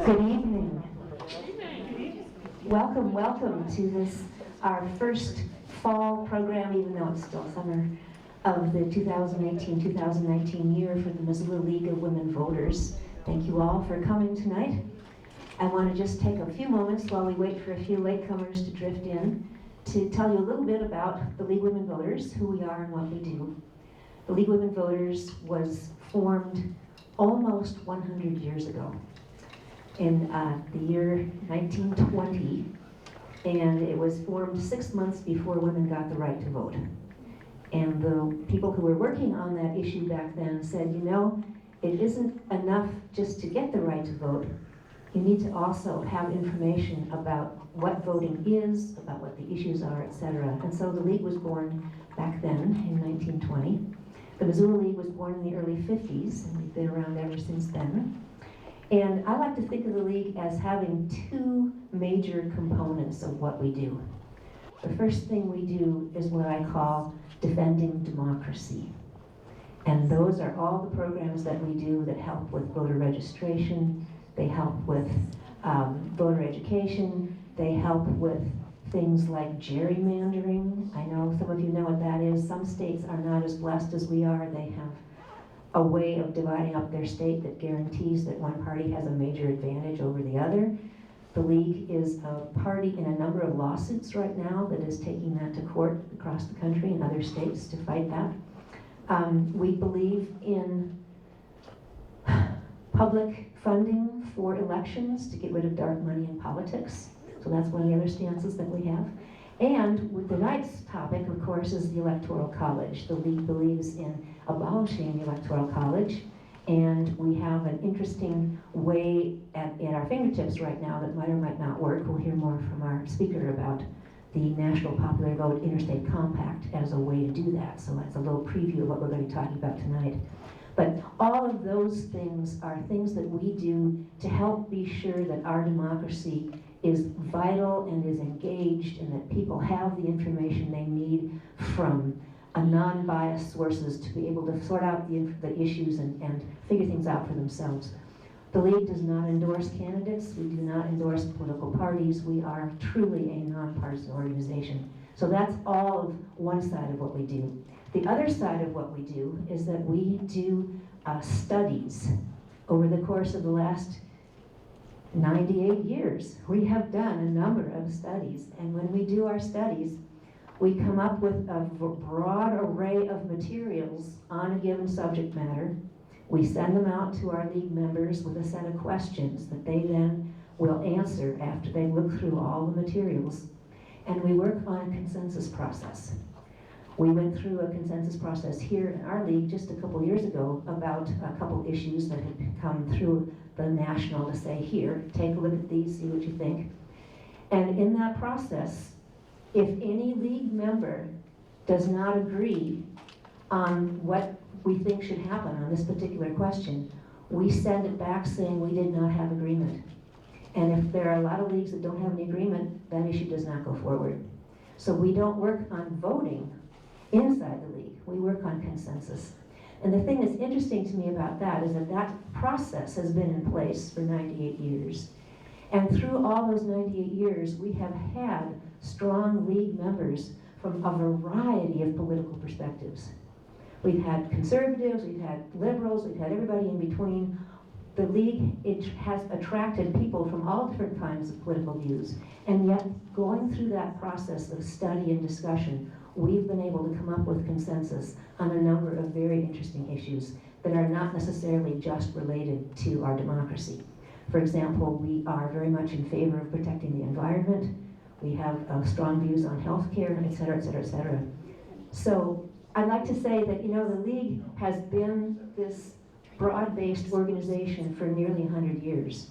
Good evening. Welcome, welcome to this, our first fall program, even though it's still summer, of the 2018-2019 year for the Missoula League of Women Voters. Thank you all for coming tonight. I want to just take a few moments while we wait for a few latecomers to drift in to tell you a little bit about the League of Women Voters, who we are and what we do. The League of Women Voters was formed almost 100 years ago in the year 1920, and it was formed 6 months before women got the right to vote. And the people who were working on that issue back then said, you know, it isn't enough just to get the right to vote. You need to also have information about what voting is, about what the issues are, etc. And so the League was born back then in 1920. The Missoula League was born in the early 50s, and we've been around ever since then. And I like to think of the League as having two major components of what we do. The first thing we do is what I call defending democracy. And those are all the programs that we do that help with voter registration, they help with voter education, they help with things like gerrymandering. I know some of you know what that is. Some states are not as blessed as we are. They have a way of dividing up their state that guarantees that one party has a major advantage over the other. The League is a party in a number of lawsuits right now that is taking that to court across the country and other states to fight that. We believe in public funding for elections to get rid of dark money in politics. So that's one of the other stances that we have. And with tonight's topic, of course, is the Electoral College. The League believes in abolishing the Electoral College, and we have an interesting way at our fingertips right now that might or might not work. We'll hear more from our speaker about the National Popular Vote Interstate Compact as a way to do that. So that's a little preview of what we're going to be talking about tonight. But all of those things are things that we do to help be sure that our democracy is vital and is engaged, and that people have the information they need from non-biased sources to be able to sort out the issues and figure things out for themselves. The League does not endorse candidates. We do not endorse political parties. We are truly a nonpartisan organization. So that's all of one side of what we do. The other side of what we do is that we do studies. Over the course of the last 98 years, we have done a number of studies, and when we do our studies, we come up with a broad array of materials on a given subject matter. We send them out to our League members with a set of questions that they then will answer after they look through all the materials, and we work on a consensus process. We went through a consensus process here in our League just a couple years ago about a couple issues that had come through the national to say, here, take a look at these, see what you think. And in that process, if any League member does not agree on what we think should happen on this particular question, we send it back saying we did not have agreement. And if there are a lot of leagues that don't have any agreement, that issue does not go forward. So we don't work on voting inside the League, we work on consensus. And the thing that's interesting to me about that is that that process has been in place for 98 years. And through all those 98 years, we have had strong League members from a variety of political perspectives. We've had conservatives, we've had liberals, we've had everybody in between. The League, it has attracted people from all different kinds of political views. And yet, going through that process of study and discussion, we've been able to come up with consensus on a number of very interesting issues that are not necessarily just related to our democracy. For example, we are very much in favor of protecting the environment. We have strong views on healthcare, et cetera, et cetera, et cetera. So I'd like to say that, you know, the League has been this broad-based organization for nearly 100 years.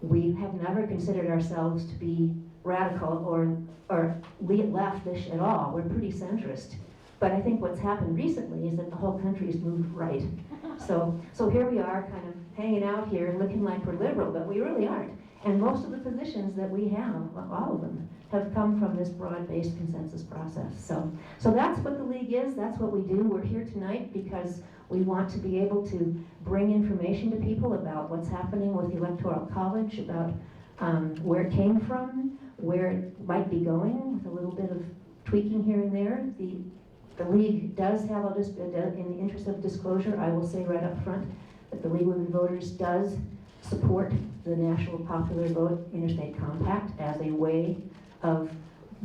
We have never considered ourselves to be radical or leftish at all. We're pretty centrist. But I think what's happened recently is that the whole country's moved right. So here we are kind of hanging out here looking like we're liberal, but we really aren't. And most of the positions that we have, all of them, have come from this broad-based consensus process. So that's what the League is, that's what we do. We're here tonight because We want to be able to bring information to people about what's happening with the Electoral College, about where it came from, where it might be going, with a little bit of tweaking here and there. The League does have, in the interest of disclosure, I will say right up front, that the League of Women Voters does support the National Popular Vote Interstate Compact as a way of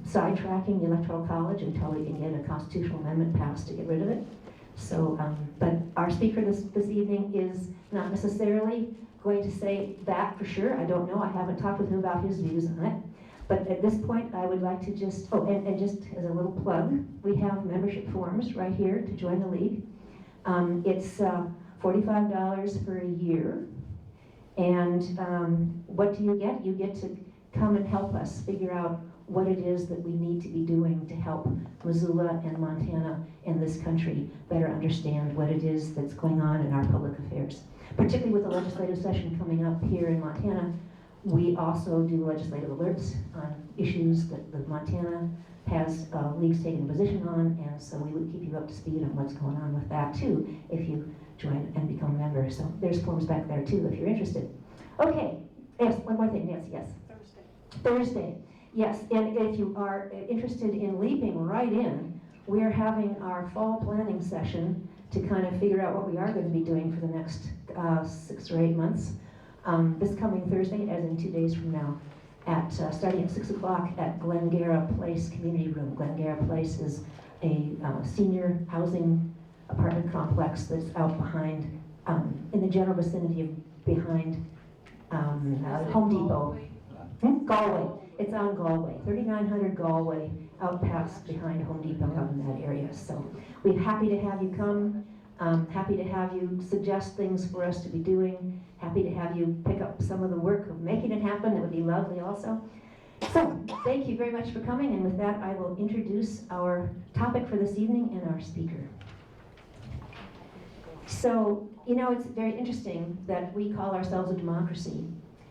sidetracking the Electoral College until we can get a constitutional amendment passed to get rid of it. So, but our speaker this evening is not necessarily going to say that for sure. I don't know. I haven't talked with him about his views on it. But at this point, I would like to just, and just as a little plug, we have membership forms right here to join the League. It's $45 for a year. And what do you get? You get to come and help us figure out what it is that we need to be doing to help Missoula and Montana and this country better understand what it is that's going on in our public affairs. Particularly with the legislative session coming up here in Montana, we also do legislative alerts on issues that the Montana has leagues taken a position on, and so we would keep you up to speed on what's going on with that too if you join and become a member. So there's forms back there too if you're interested. Okay, yes, one more thing, Nancy, yes? Thursday, yes, and if you are interested in leaping right in, we are having our fall planning session to kind of figure out what we are going to be doing for the next 6 or 8 months. This coming Thursday, as in 2 days from now, starting at 6 o'clock at Glengara Place Community Room. Glengara Place is a senior housing apartment complex that's out behind, in the general vicinity of behind Home Depot. Galway. It's on Galway, 3900 Galway, out past behind Home Depot out in that area. So we're happy to have you come, happy to have you suggest things for us to be doing, happy to have you pick up some of the work of making it happen. It would be lovely also. So thank you very much for coming, and with that I will introduce our topic for this evening and our speaker. So, you know, it's very interesting that we call ourselves a democracy,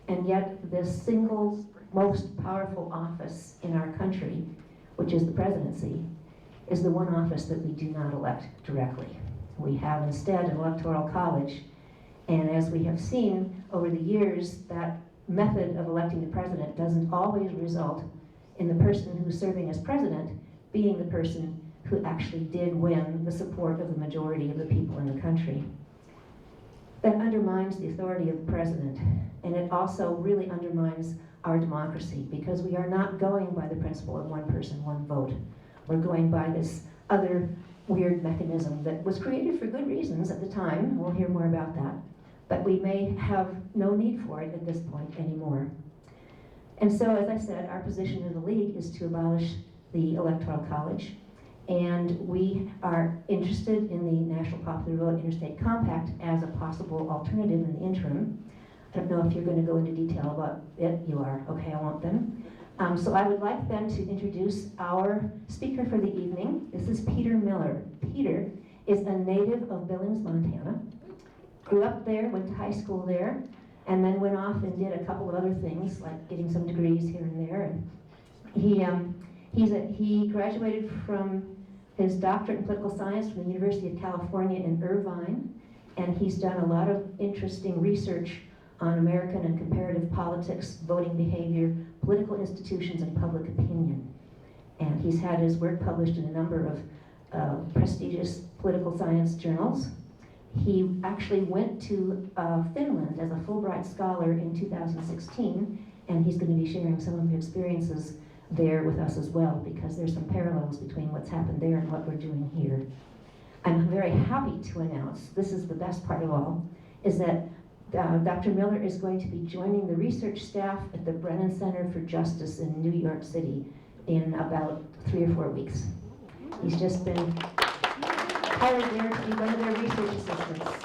and yet the single most powerful office in our country, which is the presidency, is the one office that we do not elect directly. We have instead an electoral college, and as we have seen over the years, that method of electing the president doesn't always result in the person who's serving as president being the person who actually did win the support of the majority of the people in the country. That undermines the authority of the president, and it also really undermines our democracy, because we are not going by the principle of one person, one vote. We're going by this other weird mechanism that was created for good reasons at the time. We'll hear more about that. But we may have no need for it at this point anymore. And so, as I said, our position in the League is to abolish the Electoral College. And we are interested in the National Popular Vote Interstate Compact as a possible alternative in the interim. I don't know if you're going to go into detail about it. You are. Okay, I won't then. So I would like then to introduce our speaker for the evening. This is Peter Miller. Peter is a native of Billings, Montana. Grew up there, went to high school there, and then went off and did a couple of other things, like getting some degrees here and there. And he graduated from his doctorate in political science from the University of California in Irvine, and he's done a lot of interesting research on American and comparative politics, voting behavior, political institutions, and public opinion. And he's had his work published in a number of prestigious political science journals. He actually went to Finland as a Fulbright scholar in 2016, and he's going to be sharing some of his experiences there with us as well, because there's some parallels between what's happened there and what we're doing here. I'm very happy to announce, this is the best part of all, is that Dr. Miller is going to be joining the research staff at the Brennan Center for Justice in New York City in about 3 or 4 weeks. He's just been hired there to be one of their research assistants.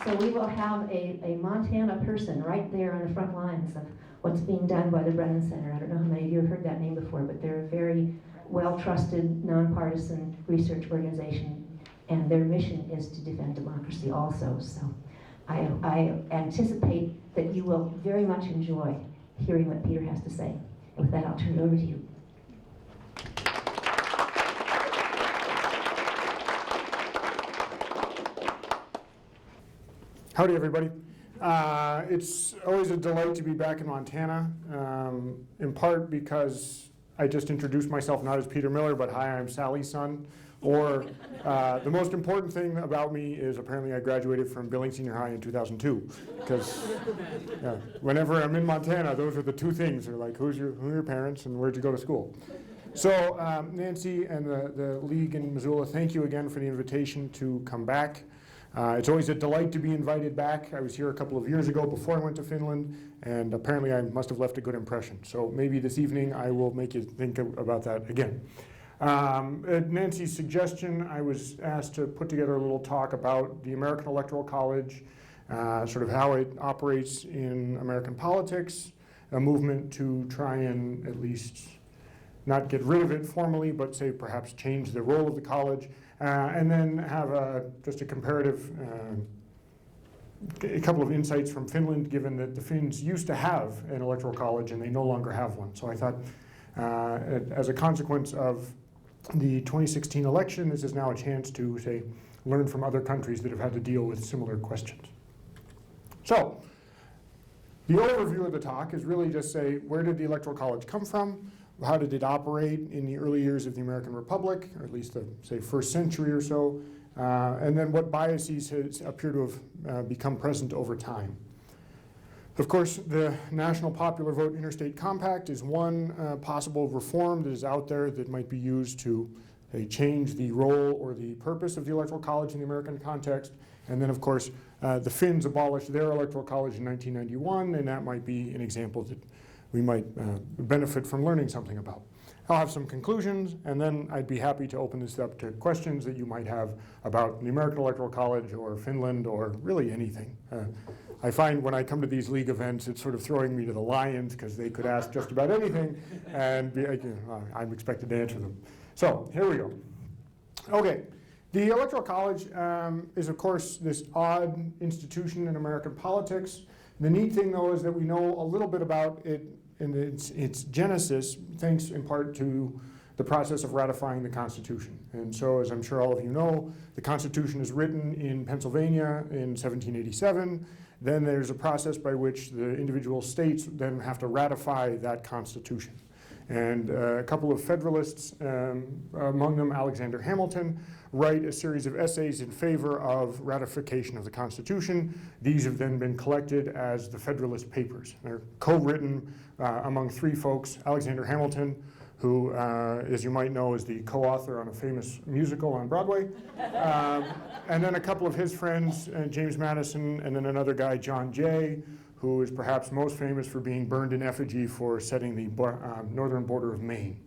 So we will have a Montana person right there on the front lines of what's being done by the Brennan Center. I don't know how many of you have heard that name before, but they're a very well-trusted, nonpartisan research organization, and their mission is to defend democracy also. So I anticipate that you will very much enjoy hearing what Peter has to say. And with that, I'll turn it over to you. Howdy, everybody. It's always a delight to be back in Montana, in part because I just introduced myself not as Peter Miller, but hi, I'm Sally's son. Or the most important thing about me is apparently I graduated from Billings Senior High in 2002. Because whenever I'm in Montana, those are the two things. They're like, who are your parents and where'd you go to school? So Nancy and the League in Missoula, thank you again for the invitation to come back. It's always a delight to be invited back. I was here a couple of years ago before I went to Finland, and apparently I must have left a good impression. So maybe this evening I will make you think about that again. At Nancy's suggestion, I was asked to put together a little talk about the American Electoral College, sort of how it operates in American politics, a movement to try and at least not get rid of it formally, but say perhaps change the role of the college. And then have just a comparative, a couple of insights from Finland, given that the Finns used to have an electoral college and they no longer have one. So I thought, as a consequence of the 2016 election, this is now a chance to, say, learn from other countries that have had to deal with similar questions. So, the overview of the talk is really just say, where did the Electoral College come from? How did it operate in the early years of the American Republic, or at least the, say, first century or so, and then what biases appear to have become present over time. Of course, the National Popular Vote Interstate Compact is one possible reform that is out there that might be used to change the role or the purpose of the Electoral College in the American context. And then, of course, the Finns abolished their Electoral College in 1991, and that might be an example that we might benefit from learning something about. I'll have some conclusions, and then I'd be happy to open this up to questions that you might have about the American Electoral College or Finland or really anything. I find when I come to these league events, it's sort of throwing me to the lions because they could ask just about anything, and I'm expected to answer them. So here we go. Okay, the Electoral College is, of course, this odd institution in American politics. The neat thing, though, is that we know a little bit about it in its genesis, thanks in part to the process of ratifying the Constitution. And so, as I'm sure all of you know, the Constitution is written in Pennsylvania in 1787. Then there's a process by which the individual states then have to ratify that Constitution. And a couple of Federalists, among them Alexander Hamilton, write a series of essays in favor of ratification of the Constitution. These have then been collected as the Federalist Papers. They're co-written among three folks: Alexander Hamilton, who, as you might know, is the co-author on a famous musical on Broadway, and then a couple of his friends, James Madison, and then another guy, John Jay, who is perhaps most famous for being burned in effigy for setting the northern border of Maine.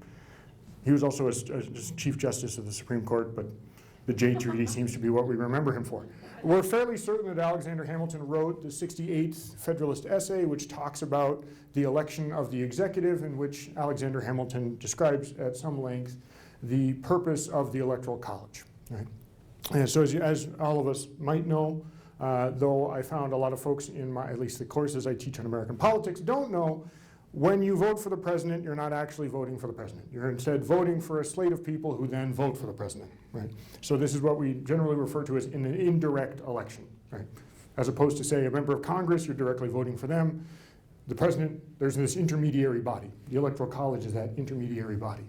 He was also a Chief Justice of the Supreme Court, but the Jay Treaty seems to be what we remember him for. We're fairly certain that Alexander Hamilton wrote the 68th Federalist Essay, which talks about the election of the executive, in which Alexander Hamilton describes at some length the purpose of the Electoral College. Right? And so as all of us might know, though I found a lot of folks in at least the courses I teach on American politics don't know, when you vote for the president, you're not actually voting for the president. You're instead voting for a slate of people who then vote for the president, right? So this is what we generally refer to as an indirect election, right? As opposed to, say, a member of Congress, you're directly voting for them. The president, there's this intermediary body. The Electoral College is that intermediary body.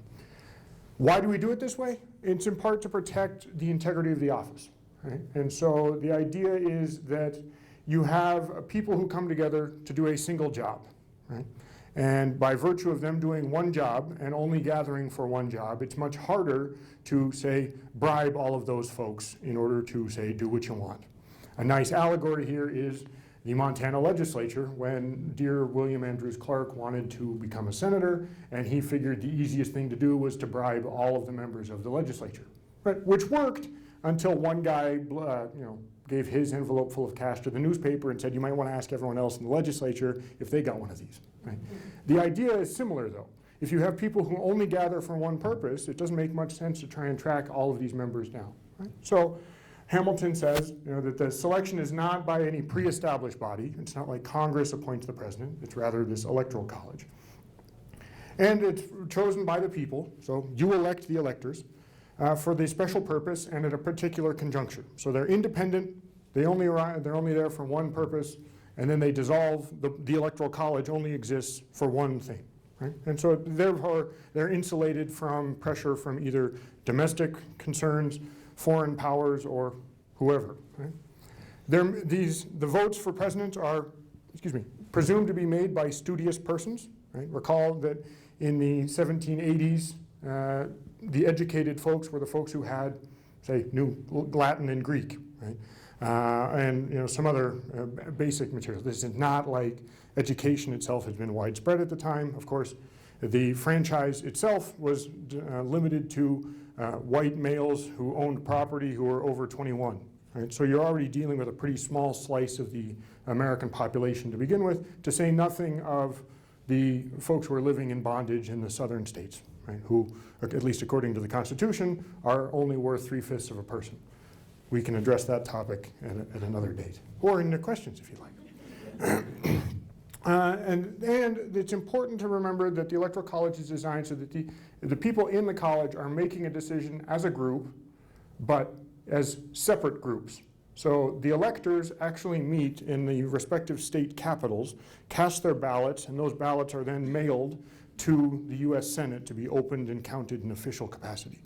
Why do we do it this way? It's in part to protect the integrity of the office, right? And so the idea is that you have people who come together to do a single job, right? And by virtue of them doing one job and only gathering for one job, it's much harder to, say, bribe all of those folks in order to, say, do what you want. A nice allegory here is the Montana legislature when dear William Andrews Clark wanted to become a senator, and he figured the easiest thing to do was to bribe all of the members of the legislature, right? Which worked until one guy gave his envelope full of cash to the newspaper and said, you might want to ask everyone else in the legislature if they got one of these. Right? The idea is similar, though. If you have people who only gather for one purpose, it doesn't make much sense to try and track all of these members down. Right? So Hamilton says that the selection is not by any pre-established body. It's not like Congress appoints the president. It's rather this electoral college. And it's chosen by the people, so you elect the electors, for the special purpose and at a particular conjuncture. So they're independent they're only there for one purpose, and then they dissolve. The Electoral College only exists for one thing. Right? And so therefore, they're insulated from pressure from either domestic concerns, foreign powers, or whoever. Right? The votes for president are, presumed to be made by studious persons. Right? Recall that in the 1780s, the educated folks were the folks who had, say, knew Latin and Greek, right? And some other basic materials. This is not like education itself has been widespread at the time. Of course, the franchise itself was limited to white males who owned property who were over 21. Right? So you're already dealing with a pretty small slice of the American population to begin with, to say nothing of the folks who are living in bondage in the southern states, right? Who, at least according to the Constitution, are only worth 3/5 of a person. We can address that topic at another date, or in the questions if you like. And it's important to remember that the Electoral College is designed so that the people in the college are making a decision as a group, but as separate groups. So the electors actually meet in the respective state capitals, cast their ballots, and those ballots are then mailed to the US Senate to be opened and counted in official capacity.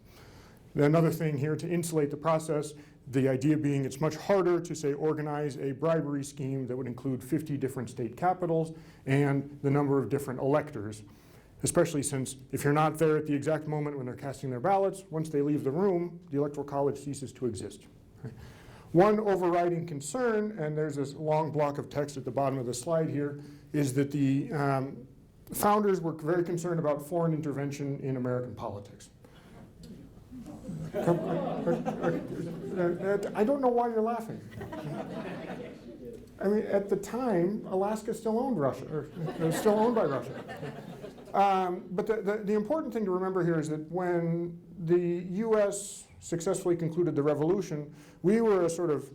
Another thing here to insulate the process, the idea being it's much harder to, say, organize a bribery scheme that would include 50 different state capitals and the number of different electors, especially since if you're not there at the exact moment when they're casting their ballots, once they leave the room, the Electoral College ceases to exist. Right? One overriding concern, and there's this long block of text at the bottom of the slide here, is that the founders were very concerned about foreign intervention in American politics. I don't know why you're laughing. I mean, at the time, Alaska still owned Russia, or it was still owned by Russia. But the important thing to remember here is that when the US successfully concluded the revolution, we were a sort of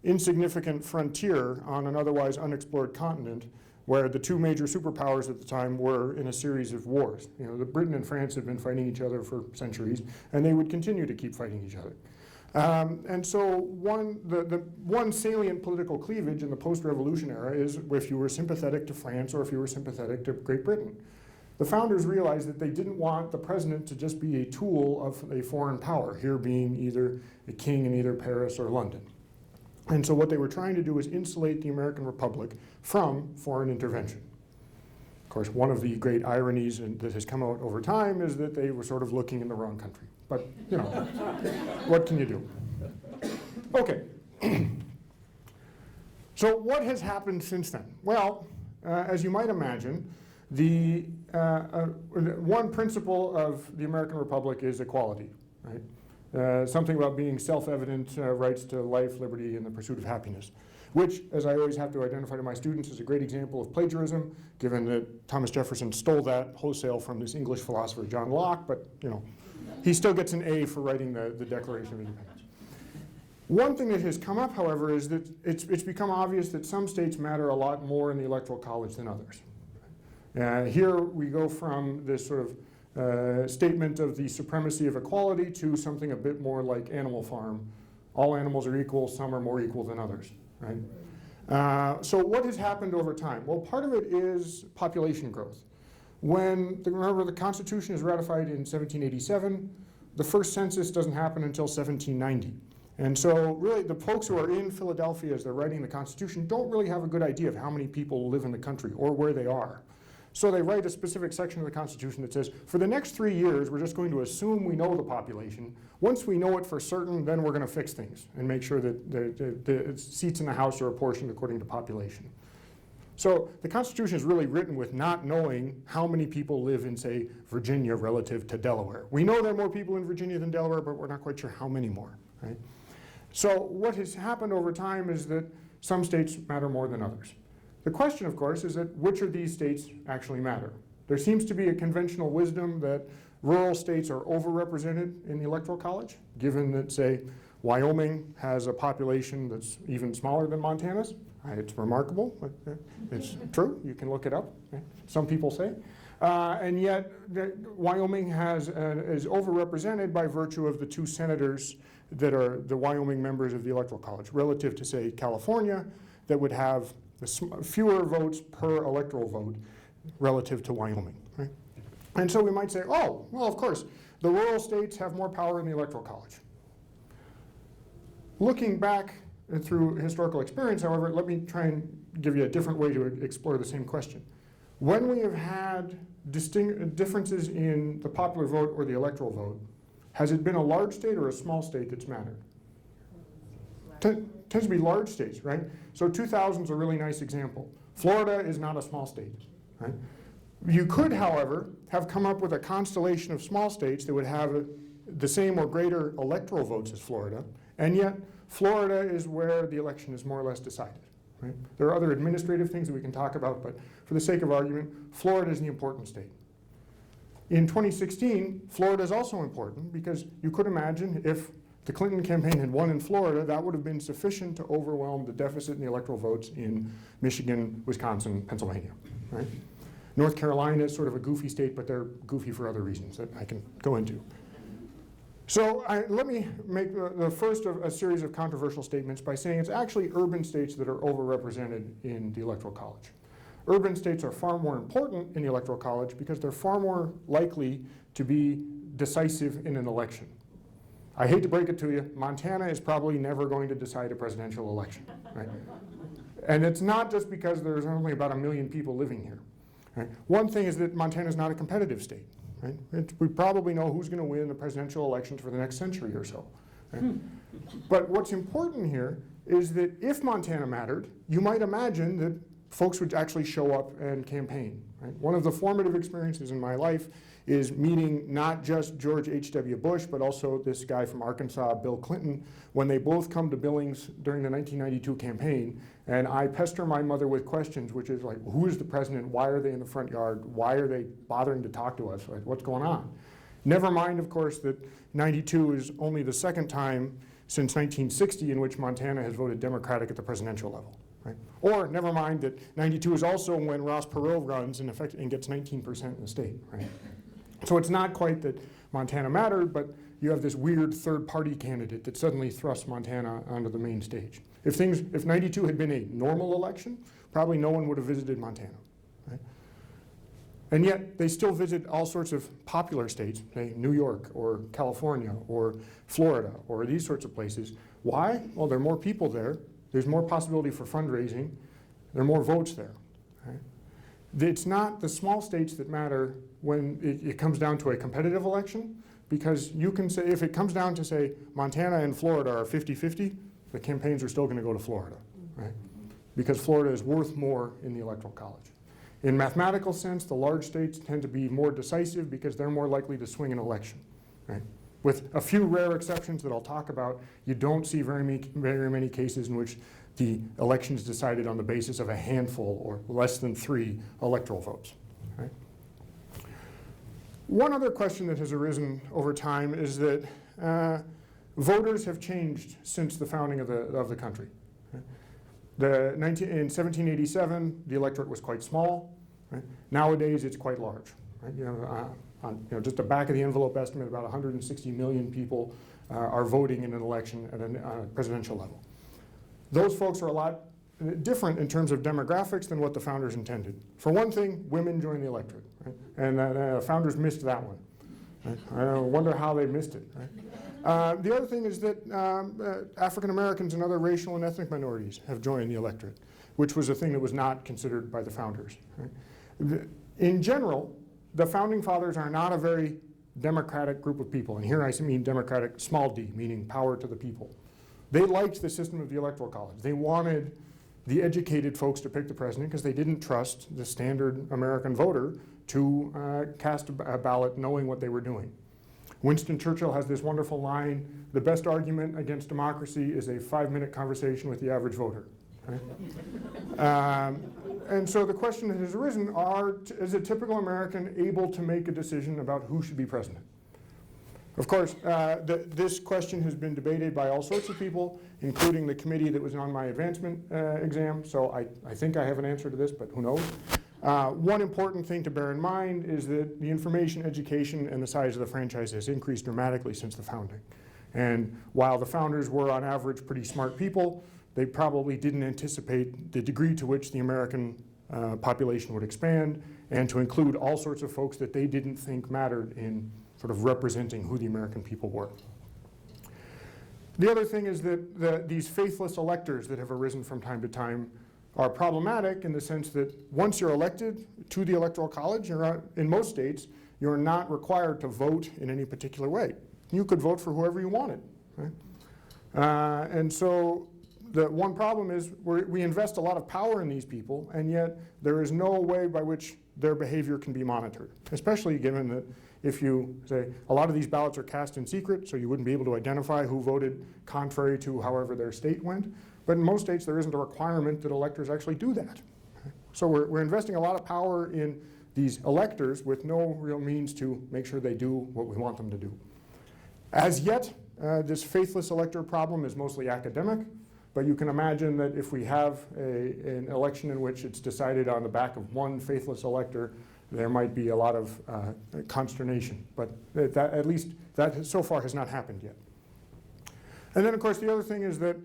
insignificant frontier on an otherwise unexplored continent where the two major superpowers at the time were in a series of wars. Britain and France had been fighting each other for centuries, and they would continue to keep fighting each other. And so the one salient political cleavage in the post-revolution era is if you were sympathetic to France or if you were sympathetic to Great Britain. The founders realized that they didn't want the president to just be a tool of a foreign power, here being either a king in either Paris or London. And so what they were trying to do is insulate the American Republic from foreign intervention. Of course, one of the great ironies that has come out over time is that they were sort of looking in the wrong country. But, what can you do? Okay. So what has happened since then? Well, as you might imagine, the one principle of the American Republic is equality, right? Something about being self-evident rights to life, liberty, and the pursuit of happiness, which, as I always have to identify to my students, is a great example of plagiarism, given that Thomas Jefferson stole that wholesale from this English philosopher, John Locke, but he still gets an A for writing the Declaration of Independence. One thing that has come up, however, is that it's become obvious that some states matter a lot more in the Electoral College than others. Here we go from this sort of statement of the supremacy of equality to something a bit more like Animal Farm. All animals are equal, some are more equal than others, right? So what has happened over time? Well, part of it is population growth. Remember, the Constitution is ratified in 1787. The first census doesn't happen until 1790. And so really the folks who are in Philadelphia as they're writing the Constitution don't really have a good idea of how many people live in the country or where they are. So they write a specific section of the Constitution that says, for the next 3 years, we're just going to assume we know the population. Once we know it for certain, then we're going to fix things and make sure that the seats in the House are apportioned according to population. So the Constitution is really written with not knowing how many people live in, say, Virginia relative to Delaware. We know there are more people in Virginia than Delaware, but we're not quite sure how many more, right? So what has happened over time is that some states matter more than others. The question, of course, is that which of these states actually matter? There seems to be a conventional wisdom that rural states are overrepresented in the Electoral College, given that, say, Wyoming has a population that's even smaller than Montana's. It's remarkable, but it's true. You can look it up, some people say. And yet, Wyoming is overrepresented by virtue of the two senators that are the Wyoming members of the Electoral College, relative to, say, California, that would have fewer votes per electoral vote relative to Wyoming, right? And so we might say, oh, well, of course, the rural states have more power in the Electoral College. Looking back through historical experience, however, let me try and give you a different way to explore the same question. When we have had differences in the popular vote or the electoral vote, has it been a large state or a small state that's mattered? Tends to be large states, right? So 2000 is a really nice example. Florida is not a small state, right? You could, however, have come up with a constellation of small states that would have the same or greater electoral votes as Florida, and yet Florida is where the election is more or less decided, right? There are other administrative things that we can talk about, but for the sake of argument, Florida is the important state. In 2016, Florida is also important because you could imagine if the Clinton campaign had won in Florida, that would have been sufficient to overwhelm the deficit in the electoral votes in Michigan, Wisconsin, Pennsylvania, right? North Carolina is sort of a goofy state, but they're goofy for other reasons that I can go into. So let me make the first of a series of controversial statements by saying it's actually urban states that are overrepresented in the Electoral College. Urban states are far more important in the Electoral College because they're far more likely to be decisive in an election. I hate to break it to you, Montana is probably never going to decide a presidential election, right? And it's not just because there's only about 1 million people living here. Right? One thing is that Montana is not a competitive state. Right? We probably know who's going to win the presidential elections for the next century or so. Right? But what's important here is that if Montana mattered, you might imagine that folks would actually show up and campaign. Right? One of the formative experiences in my life is meeting not just George H.W. Bush, but also this guy from Arkansas, Bill Clinton, when they both come to Billings during the 1992 campaign. And I pester my mother with questions, which is like, who is the president? Why are they in the front yard? Why are they bothering to talk to us? Like, what's going on? Never mind, of course, that 92 is only the second time since 1960 in which Montana has voted Democratic at the presidential level. Right? Or never mind that 92 is also when Ross Perot runs in effect and gets 19% in the state. Right? So it's not quite that Montana mattered, but you have this weird third-party candidate that suddenly thrusts Montana onto the main stage. If 92 had been a normal election, probably no one would have visited Montana. Right? And yet they still visit all sorts of popular states, say New York or California or Florida or these sorts of places. Why? Well, there are more people there. There's more possibility for fundraising. There are more votes there. Right? It's not the small states that matter when it comes down to a competitive election, because you can say, if it comes down to, say, Montana and Florida are 50-50, the campaigns are still going to go to Florida, right? Because Florida is worth more in the Electoral College. In mathematical sense, the large states tend to be more decisive because they're more likely to swing an election, right? With a few rare exceptions that I'll talk about, you don't see very many cases in which the election is decided on the basis of a handful or less than 3 electoral votes. Right? One other question that has arisen over time is that voters have changed since the founding of the country. In 1787, the electorate was quite small. Right? Nowadays, it's quite large. Right? On just the back of the envelope estimate, about 160 million people are voting in an election at a presidential level. Those folks are a lot different in terms of demographics than what the founders intended. For one thing, women join the electorate, right? And the founders missed that one. Right? I wonder how they missed it. Right? The other thing is that African Americans and other racial and ethnic minorities have joined the electorate, which was a thing that was not considered by the founders. Right? In general, the founding fathers are not a very democratic group of people. And here I mean democratic, small d, meaning power to the people. They liked the system of the Electoral College. They wanted the educated folks to pick the president because they didn't trust the standard American voter to cast a ballot knowing what they were doing. Winston Churchill has this wonderful line, the best argument against democracy is a 5-minute conversation with the average voter. Right? And so the question that has arisen, is a typical American able to make a decision about who should be president? Of course, this question has been debated by all sorts of people, including the committee that was on my advancement exam, so I think I have an answer to this, but who knows? One important thing to bear in mind is that the information, education, and the size of the franchise has increased dramatically since the founding. And while the founders were on average pretty smart people, they probably didn't anticipate the degree to which the American population would expand and to include all sorts of folks that they didn't think mattered in sort of representing who the American people were. The other thing is that these faithless electors that have arisen from time to time are problematic in the sense that once you're elected to the Electoral College, in most states, you're not required to vote in any particular way. You could vote for whoever you wanted, right? And so the one problem is we invest a lot of power in these people, and yet there is no way by which their behavior can be monitored, especially given that if you say a lot of these ballots are cast in secret, so you wouldn't be able to identify who voted contrary to however their state went. But in most states, there isn't a requirement that electors actually do that. So we're investing a lot of power in these electors with no real means to make sure they do what we want them to do. As yet, this faithless elector problem is mostly academic, but you can imagine that if we have an election in which it's decided on the back of one faithless elector, there might be a lot of consternation. But at least that so far has not happened yet. And then, of course, the other thing is that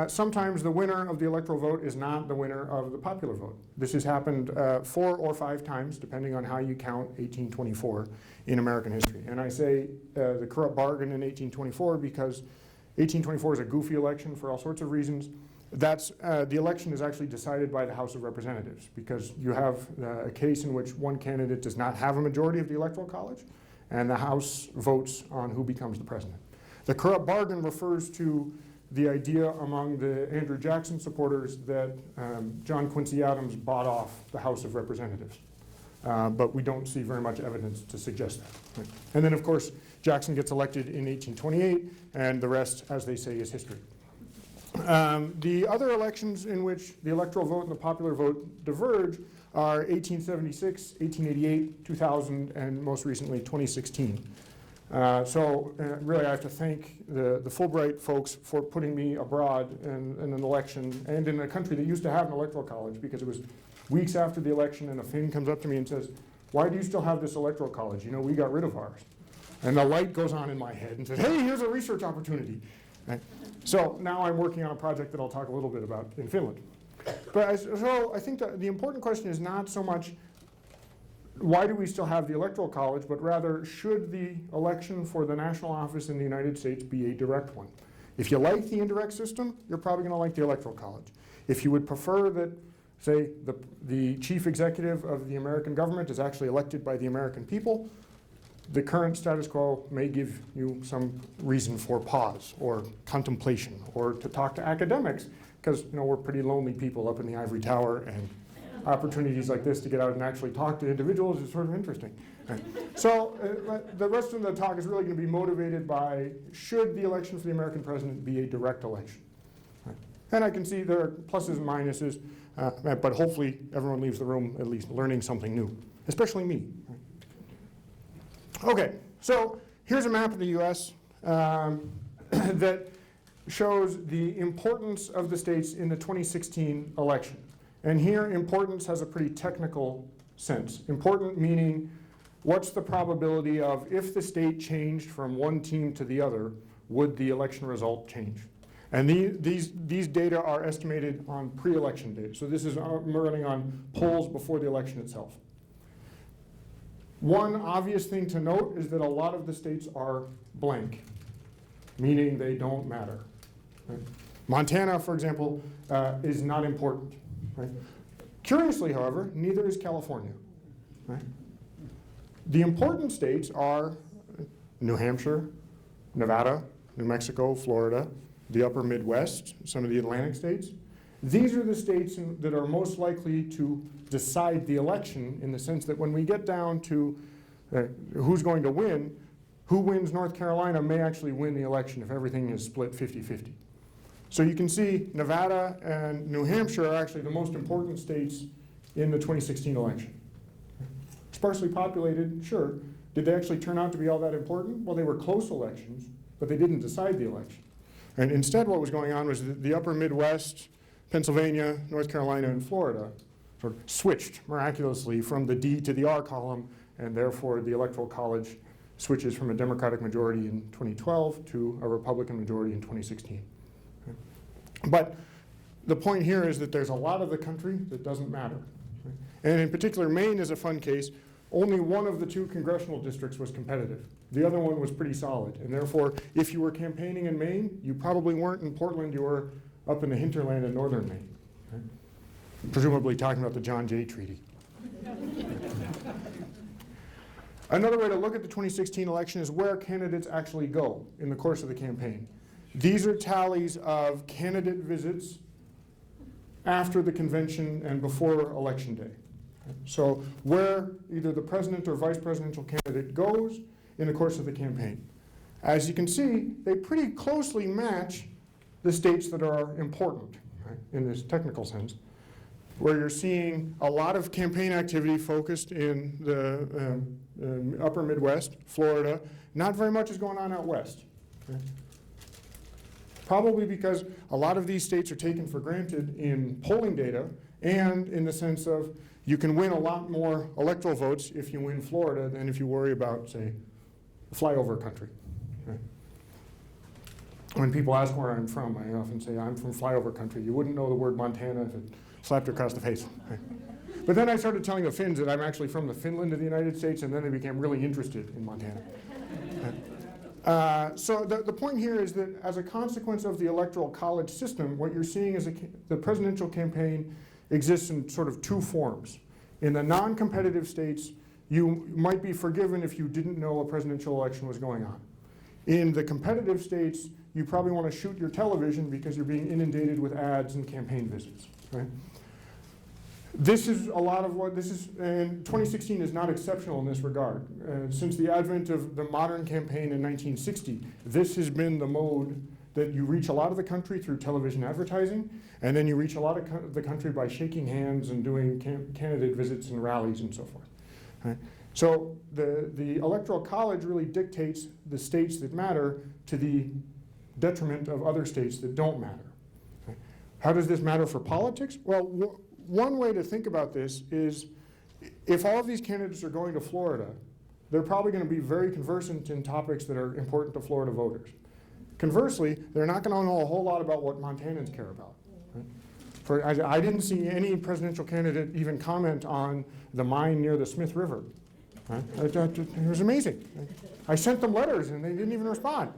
sometimes the winner of the electoral vote is not the winner of the popular vote. This has happened 4 or 5 times, depending on how you count 1824 in American history. And I say the corrupt bargain in 1824 because 1824 is a goofy election for all sorts of reasons. That's, the election is actually decided by the House of Representatives because you have a case in which one candidate does not have a majority of the Electoral College, and the House votes on who becomes the president. The corrupt bargain refers to the idea among the Andrew Jackson supporters that John Quincy Adams bought off the House of Representatives. But we don't see very much evidence to suggest that. Right? And then, of course, Jackson gets elected in 1828, and the rest, as they say, is history. The other elections in which the electoral vote and the popular vote diverge are 1876, 1888, 2000, and most recently 2016. Really I have to thank the Fulbright folks for putting me abroad in an election and in a country that used to have an electoral college, because it was weeks after the election and a Finn comes up to me and says, "Why do you still have this electoral college? You know, we got rid of ours." And the light goes on in my head and says, "Hey, here's a research opportunity." Right? So now I'm working on a project that I'll talk a little bit about in Finland. But so I think that the important question is not so much why do we still have the Electoral College, but rather should the election for the national office in the United States be a direct one? If you like the indirect system, you're probably going to like the Electoral College. If you would prefer that, say, the chief executive of the American government is actually elected by the American people, the current status quo may give you some reason for pause or contemplation, or to talk to academics, because we're pretty lonely people up in the ivory tower, and opportunities like this to get out and actually talk to individuals is sort of interesting. Right. So the rest of the talk is really going to be motivated by, should the election for the American president be a direct election? Right. And I can see there are pluses and minuses, but hopefully everyone leaves the room at least learning something new, especially me. Right. Okay, so here's a map of the US that shows the importance of the states in the 2016 election. And here, importance has a pretty technical sense. Important meaning, what's the probability of, if the state changed from one team to the other, would the election result change? And these data are estimated on pre-election data. So this is running on polls before the election itself. One obvious thing to note is that a lot of the states are blank, meaning they don't matter. Right? Montana, for example, is not important. Right? Curiously, however, neither is California. Right? The important states are New Hampshire, Nevada, New Mexico, Florida, the upper Midwest, some of the Atlantic states. These are the states that are most likely to decide the election, in the sense that when we get down to who's going to win, who wins North Carolina may actually win the election if everything is split 50-50. So you can see Nevada and New Hampshire are actually the most important states in the 2016 election. Sparsely populated, sure. Did they actually turn out to be all that important? Well, they were close elections, but they didn't decide the election. And instead what was going on was the upper Midwest, Pennsylvania, North Carolina, and Florida sort of switched miraculously from the D to the R column, and therefore the Electoral College switches from a Democratic majority in 2012 to a Republican majority in 2016. But the point here is that there's a lot of the country that doesn't matter. And in particular, Maine is a fun case. Only one of the 2 congressional districts was competitive. The other one was pretty solid. And therefore, if you were campaigning in Maine, you probably weren't in Portland, you were up in the hinterland in northern Maine. Right? Presumably talking about the John Jay Treaty. Another way to look at the 2016 election is where candidates actually go in the course of the campaign. These are tallies of candidate visits after the convention and before Election Day. So where either the president or vice presidential candidate goes in the course of the campaign. As you can see, they pretty closely match the states that are important, right, in this technical sense, where you're seeing a lot of campaign activity focused in the upper Midwest, Florida. Not very much is going on out west. Okay? Probably because a lot of these states are taken for granted in polling data and in the sense of you can win a lot more electoral votes if you win Florida than if you worry about, say, flyover country. Okay? When people ask where I'm from, I often say I'm from flyover country. You wouldn't know the word Montana if it slapped you across the face. Okay? But then I started telling the Finns that I'm actually from the Finland of the United States, and then they became really interested in Montana. Okay? So the point here is that as a consequence of the Electoral College system, what you're seeing is the presidential campaign exists in sort of 2 forms. In the non-competitive states, you might be forgiven if you didn't know a presidential election was going on. In the competitive states, you probably want to shoot your television because you're being inundated with ads and campaign visits. Right? This is a lot of what this is, and 2016 is not exceptional in this regard. Since the advent of the modern campaign in 1960, this has been the mode that you reach a lot of the country through television advertising, and then you reach a lot of the country by shaking hands and doing candidate visits and rallies and so forth. Right? So the Electoral College really dictates the states that matter to the detriment of other states that don't matter. Right? How does this matter for politics? Well, one way to think about this is if all of these candidates are going to Florida, they're probably going to be very conversant in topics that are important to Florida voters. Conversely, they're not going to know a whole lot about what Montanans care about. Right? I didn't see any presidential candidate even comment on the mine near the Smith River. Right? It was amazing. I sent them letters and they didn't even respond.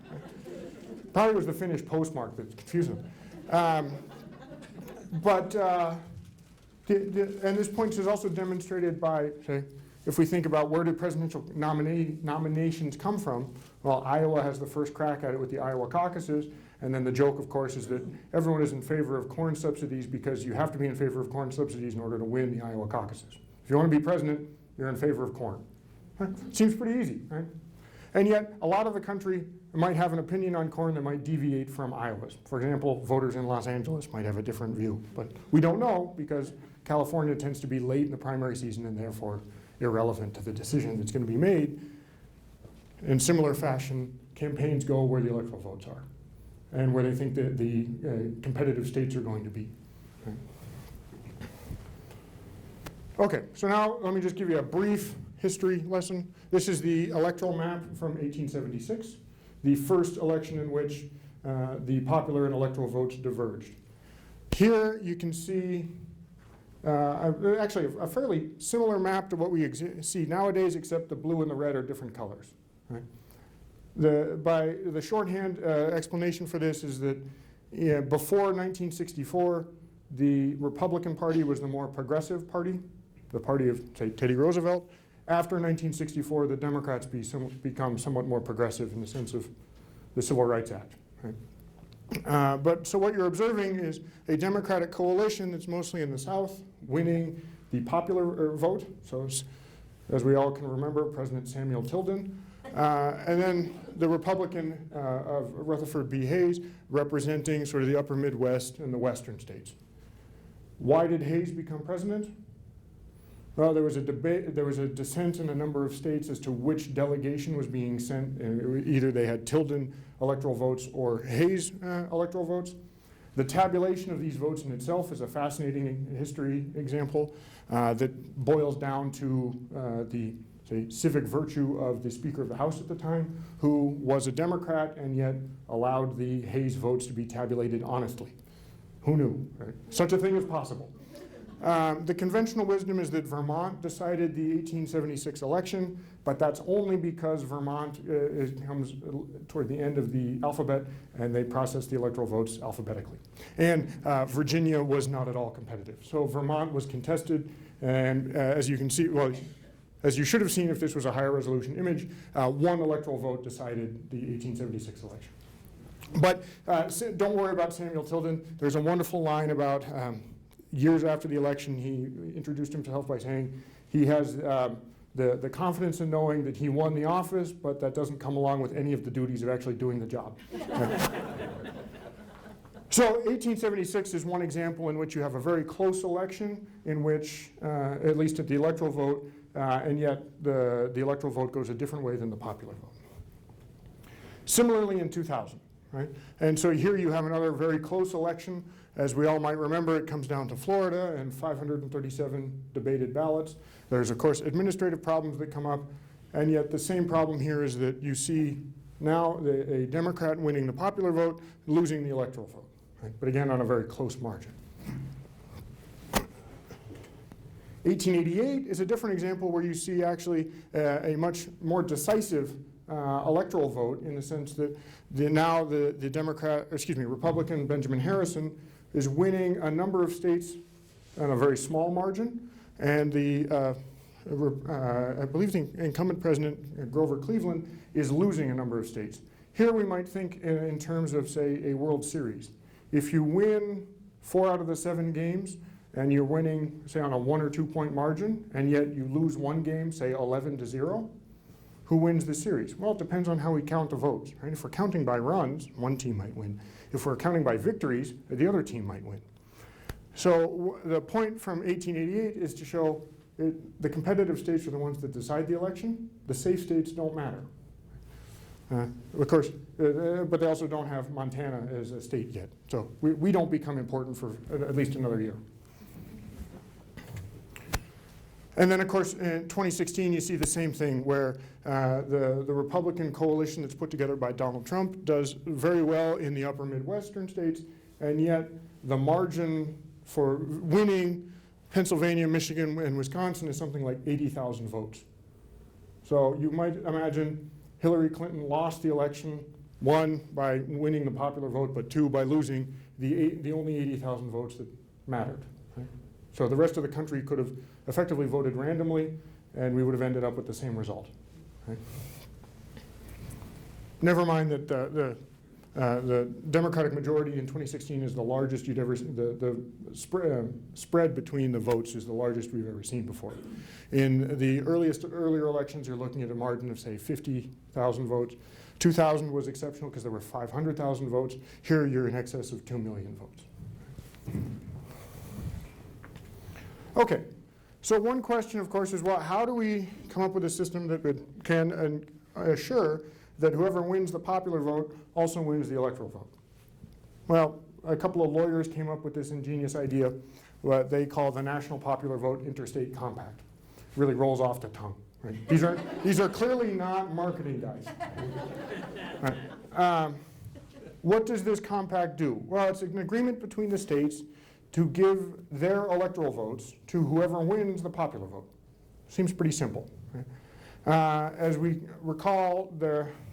Probably was the Finnish postmark that confused them. And this point is also demonstrated by, say, if we think about where did presidential nominations come from, well, Iowa has the first crack at it with the Iowa caucuses, and then the joke, of course, is that everyone is in favor of corn subsidies because you have to be in favor of corn subsidies in order to win the Iowa caucuses. If you want to be president, you're in favor of corn. Right? Seems pretty easy, right? And yet, a lot of the country might have an opinion on corn that might deviate from Iowa's. For example, voters in Los Angeles might have a different view, but we don't know because California tends to be late in the primary season and therefore irrelevant to the decision that's going to be made. In similar fashion, campaigns go where the electoral votes are and where they think that the competitive states are going to be. Okay, so now let me just give you a brief history lesson. This is the electoral map from 1876, the first election in which the popular and electoral votes diverged. Here you can see actually a fairly similar map to what we see nowadays, except the blue and the red are different colors. Right? By the shorthand explanation for this is that before 1964, the Republican Party was the more progressive party, the party of, say, Teddy Roosevelt. After 1964, the Democrats become somewhat more progressive in the sense of the Civil Rights Act. Right? So what you're observing is a Democratic coalition that's mostly in the South, winning the popular vote. So as we all can remember, President Samuel Tilden. And then the Republican of Rutherford B. Hayes representing sort of the upper Midwest and the western states. Why did Hayes become president? Well, there was a debate, there was a dissent in a number of states as to which delegation was being sent. Either they had Tilden electoral votes or Hayes electoral votes. The tabulation of these votes in itself is a fascinating history example that boils down to the say, civic virtue of the Speaker of the House at the time, who was a Democrat and yet allowed the Hayes votes to be tabulated honestly. Who knew, right? Such a thing is possible. The conventional wisdom is that Vermont decided the 1876 election, but that's only because Vermont comes toward the end of the alphabet and they process the electoral votes alphabetically. And Virginia was not at all competitive. So Vermont was contested, and as you can see, well, as you should have seen if this was a higher resolution image, one electoral vote decided the 1876 election. But don't worry about Samuel Tilden. There's a wonderful line about years after the election, he introduced himself by saying he has the confidence in knowing that he won the office, but that doesn't come along with any of the duties of actually doing the job. So 1876 is one example in which you have a very close election in which, at least at the electoral vote, and yet the electoral vote goes a different way than the popular vote. Similarly in 2000, right? And so here you have another very close election. As we all might remember, it comes down to Florida and 537 debated ballots. There's, of course, administrative problems that come up, and yet the same problem here is that you see now a Democrat winning the popular vote, losing the electoral vote, right? But again, on a very close margin. 1888 is a different example where you see actually a much more decisive electoral vote, in the sense that now the Republican Benjamin Harrison is winning a number of states on a very small margin, and I believe the incumbent president, Grover Cleveland, is losing a number of states. Here we might think in terms of, say, a World Series. If you win 4 out of the 7 games, and you're winning, say, on a 1 or 2 point margin, and yet you lose one game, say 11-0, who wins the series? Well, it depends on how we count the votes, right? If we're counting by runs, one team might win. If we're counting by victories, the other team might win. So the point from 1888 is to show the competitive states are the ones that decide the election. The safe states don't matter. Of course, but they also don't have Montana as a state yet. So we don't become important for at least another year. And then, of course, in 2016, you see the same thing where the Republican coalition that's put together by Donald Trump does very well in the upper Midwestern states, and yet the margin for winning Pennsylvania, Michigan, and Wisconsin is something like 80,000 votes. So you might imagine Hillary Clinton lost the election, 1, by winning the popular vote, but 2, by losing the only 80,000 votes that mattered. Right? So the rest of the country could have effectively voted randomly, and we would have ended up with the same result. Right? Never mind that the Democratic majority in 2016 is the largest you'd ever seen. The spread between the votes is the largest we've ever seen before. In the earlier elections, you're looking at a margin of, say, 50,000 votes. 2000 was exceptional because there were 500,000 votes. Here, you're in excess of 2 million votes. Okay, so one question, of course, is, well, how do we come up with a system that can assure that whoever wins the popular vote also wins the electoral vote? Well, a couple of lawyers came up with this ingenious idea, what they call the National Popular Vote Interstate Compact. Really rolls off the tongue. Right? These are clearly not marketing guys. Right. What does this compact do? Well, it's an agreement between the states to give their electoral votes to whoever wins the popular vote. Seems pretty simple. Right? As we recall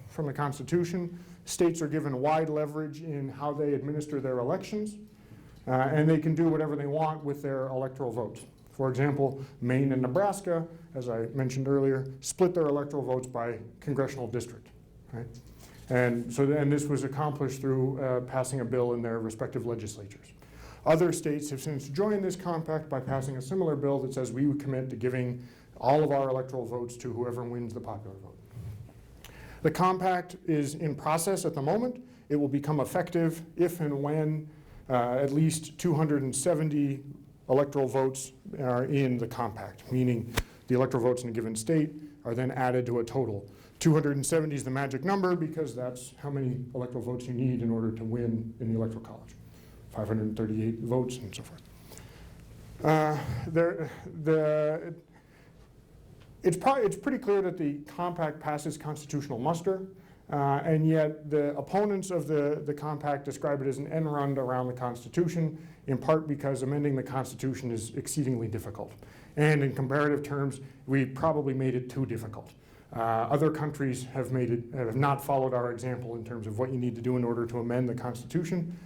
from the Constitution, states are given wide leverage in how they administer their elections, and they can do whatever they want with their electoral votes. For example, Maine and Nebraska, as I mentioned earlier, split their electoral votes by congressional district. Right? And this was accomplished through passing a bill in their respective legislatures. Other states have since joined this compact by passing a similar bill that says we would commit to giving all of our electoral votes to whoever wins the popular vote. The compact is in process at the moment. It will become effective if and when at least 270 electoral votes are in the compact, meaning the electoral votes in a given state are then added to a total. 270 is the magic number because that's how many electoral votes you need in order to win in the Electoral College. 538 votes and so forth. it's pretty clear that the compact passes constitutional muster, and yet the opponents of the compact describe it as an end run around the Constitution, in part because amending the Constitution is exceedingly difficult. And in comparative terms, we probably made it too difficult. Other countries have not followed our example in terms of what you need to do in order to amend the Constitution,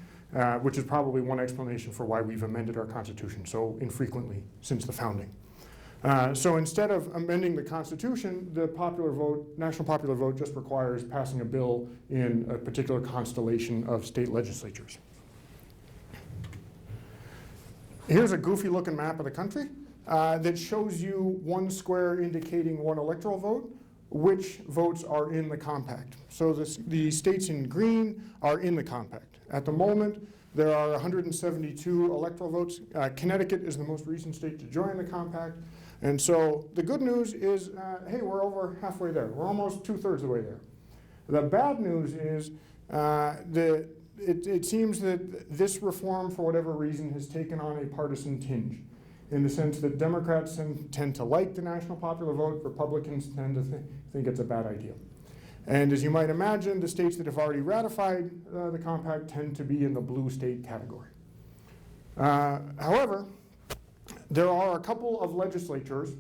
which is probably one explanation for why we've amended our Constitution so infrequently since the founding. So instead of amending the Constitution, the national popular vote just requires passing a bill in a particular constellation of state legislatures. Here's a goofy looking map of the country that shows you one square indicating one electoral vote, which votes are in the compact. So the states in green are in the compact. At the moment, there are 172 electoral votes. Connecticut is the most recent state to join the compact. And so the good news is, hey, we're over halfway there. We're almost 2/3 of the way there. The bad news is it seems that this reform, for whatever reason, has taken on a partisan tinge, in the sense that Democrats tend to like the national popular vote, Republicans tend to think it's a bad idea. And as you might imagine, the states that have already ratified the compact tend to be in the blue state category. However, there are a couple of legislatures,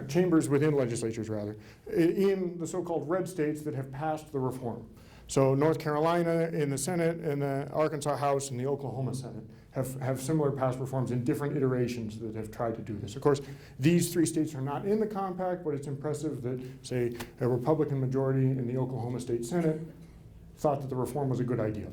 chambers within legislatures rather, in the so-called red states that have passed the reform. So North Carolina in the Senate, and the Arkansas House, and the Oklahoma Senate have similar past reforms in different iterations that have tried to do this. Of course, these three states are not in the compact, but it's impressive that, say, a Republican majority in the Oklahoma State Senate thought that the reform was a good idea.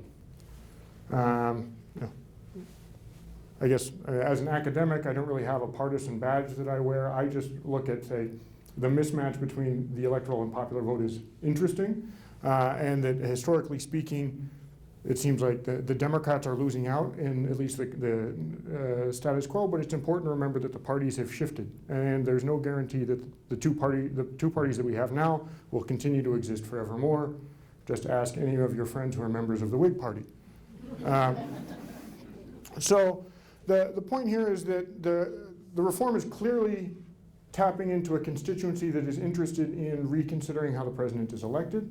I guess as an academic, I don't really have a partisan badge that I wear. I just look at, say, the mismatch between the electoral and popular vote is interesting, and that historically speaking, it seems like the Democrats are losing out in at least the status quo, but it's important to remember that the parties have shifted, and there's no guarantee that the two parties that we have now will continue to exist forevermore. Just ask any of your friends who are members of the Whig Party. So the point here is that the reform is clearly tapping into a constituency that is interested in reconsidering how the president is elected.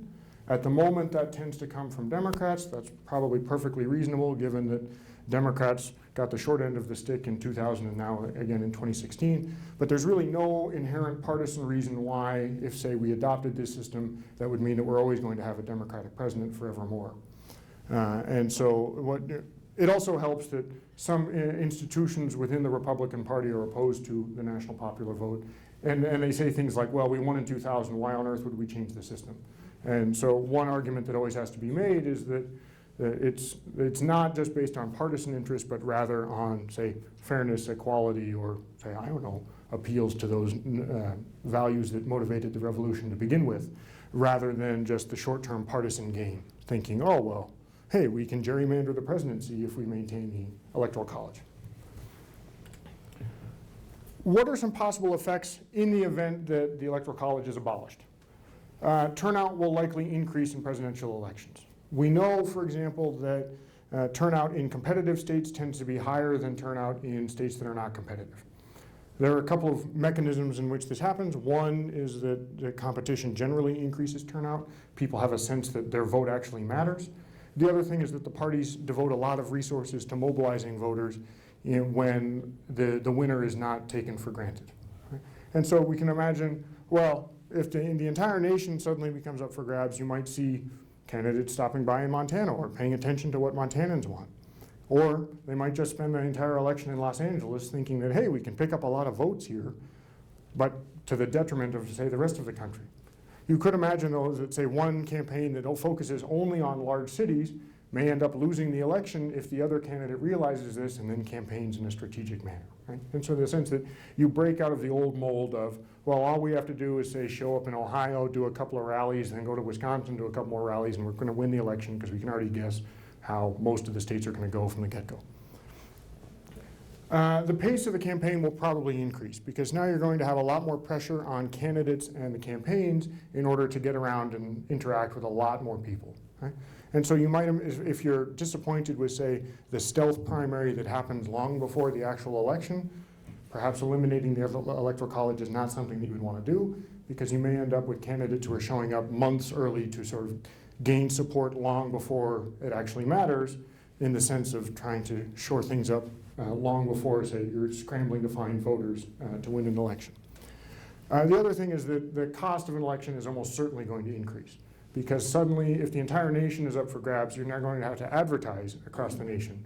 At the moment, that tends to come from Democrats. That's probably perfectly reasonable, given that Democrats got the short end of the stick in 2000 and now again in 2016. But there's really no inherent partisan reason why, if, say, we adopted this system, that would mean that we're always going to have a Democratic president forevermore. And so it also helps that some institutions within the Republican Party are opposed to the national popular vote. And they say things like, well, we won in 2000, why on earth would we change the system? And so one argument that always has to be made is that it's not just based on partisan interest, but rather on, say, fairness, equality, or, say, I don't know, appeals to those values that motivated the revolution to begin with, rather than just the short-term partisan gain, thinking, oh, well, hey, we can gerrymander the presidency if we maintain the Electoral College. What are some possible effects in the event that the Electoral College is abolished? Turnout will likely increase in presidential elections. We know, for example, that turnout in competitive states tends to be higher than turnout in states that are not competitive. There are a couple of mechanisms in which this happens. One is that the competition generally increases turnout. People have a sense that their vote actually matters. The other thing is that the parties devote a lot of resources to mobilizing voters when the winner is not taken for granted. Right? And so we can imagine, well, if the entire nation suddenly becomes up for grabs, you might see candidates stopping by in Montana or paying attention to what Montanans want. Or they might just spend the entire election in Los Angeles thinking that, hey, we can pick up a lot of votes here, but to the detriment of, say, the rest of the country. You could imagine, though, that, say, one campaign that focuses only on large cities may end up losing the election if the other candidate realizes this and then campaigns in a strategic manner. Right? And so the sense that you break out of the old mold of, well, all we have to do is, say, show up in Ohio, do a couple of rallies, then go to Wisconsin, do a couple more rallies, and we're going to win the election because we can already guess how most of the states are going to go from the get-go. The pace of the campaign will probably increase because now you're going to have a lot more pressure on candidates and the campaigns in order to get around and interact with a lot more people. Right? And so you might, if you're disappointed with, say, the stealth primary that happens long before the actual election, Perhaps eliminating the electoral college is not something that you would want to do, because you may end up with candidates who are showing up months early to sort of gain support long before it actually matters, in the sense of trying to shore things up long before, say, you're scrambling to find voters to win an election. The other thing is that the cost of an election is almost certainly going to increase, because suddenly, if the entire nation is up for grabs, you're now going to have to advertise across the nation.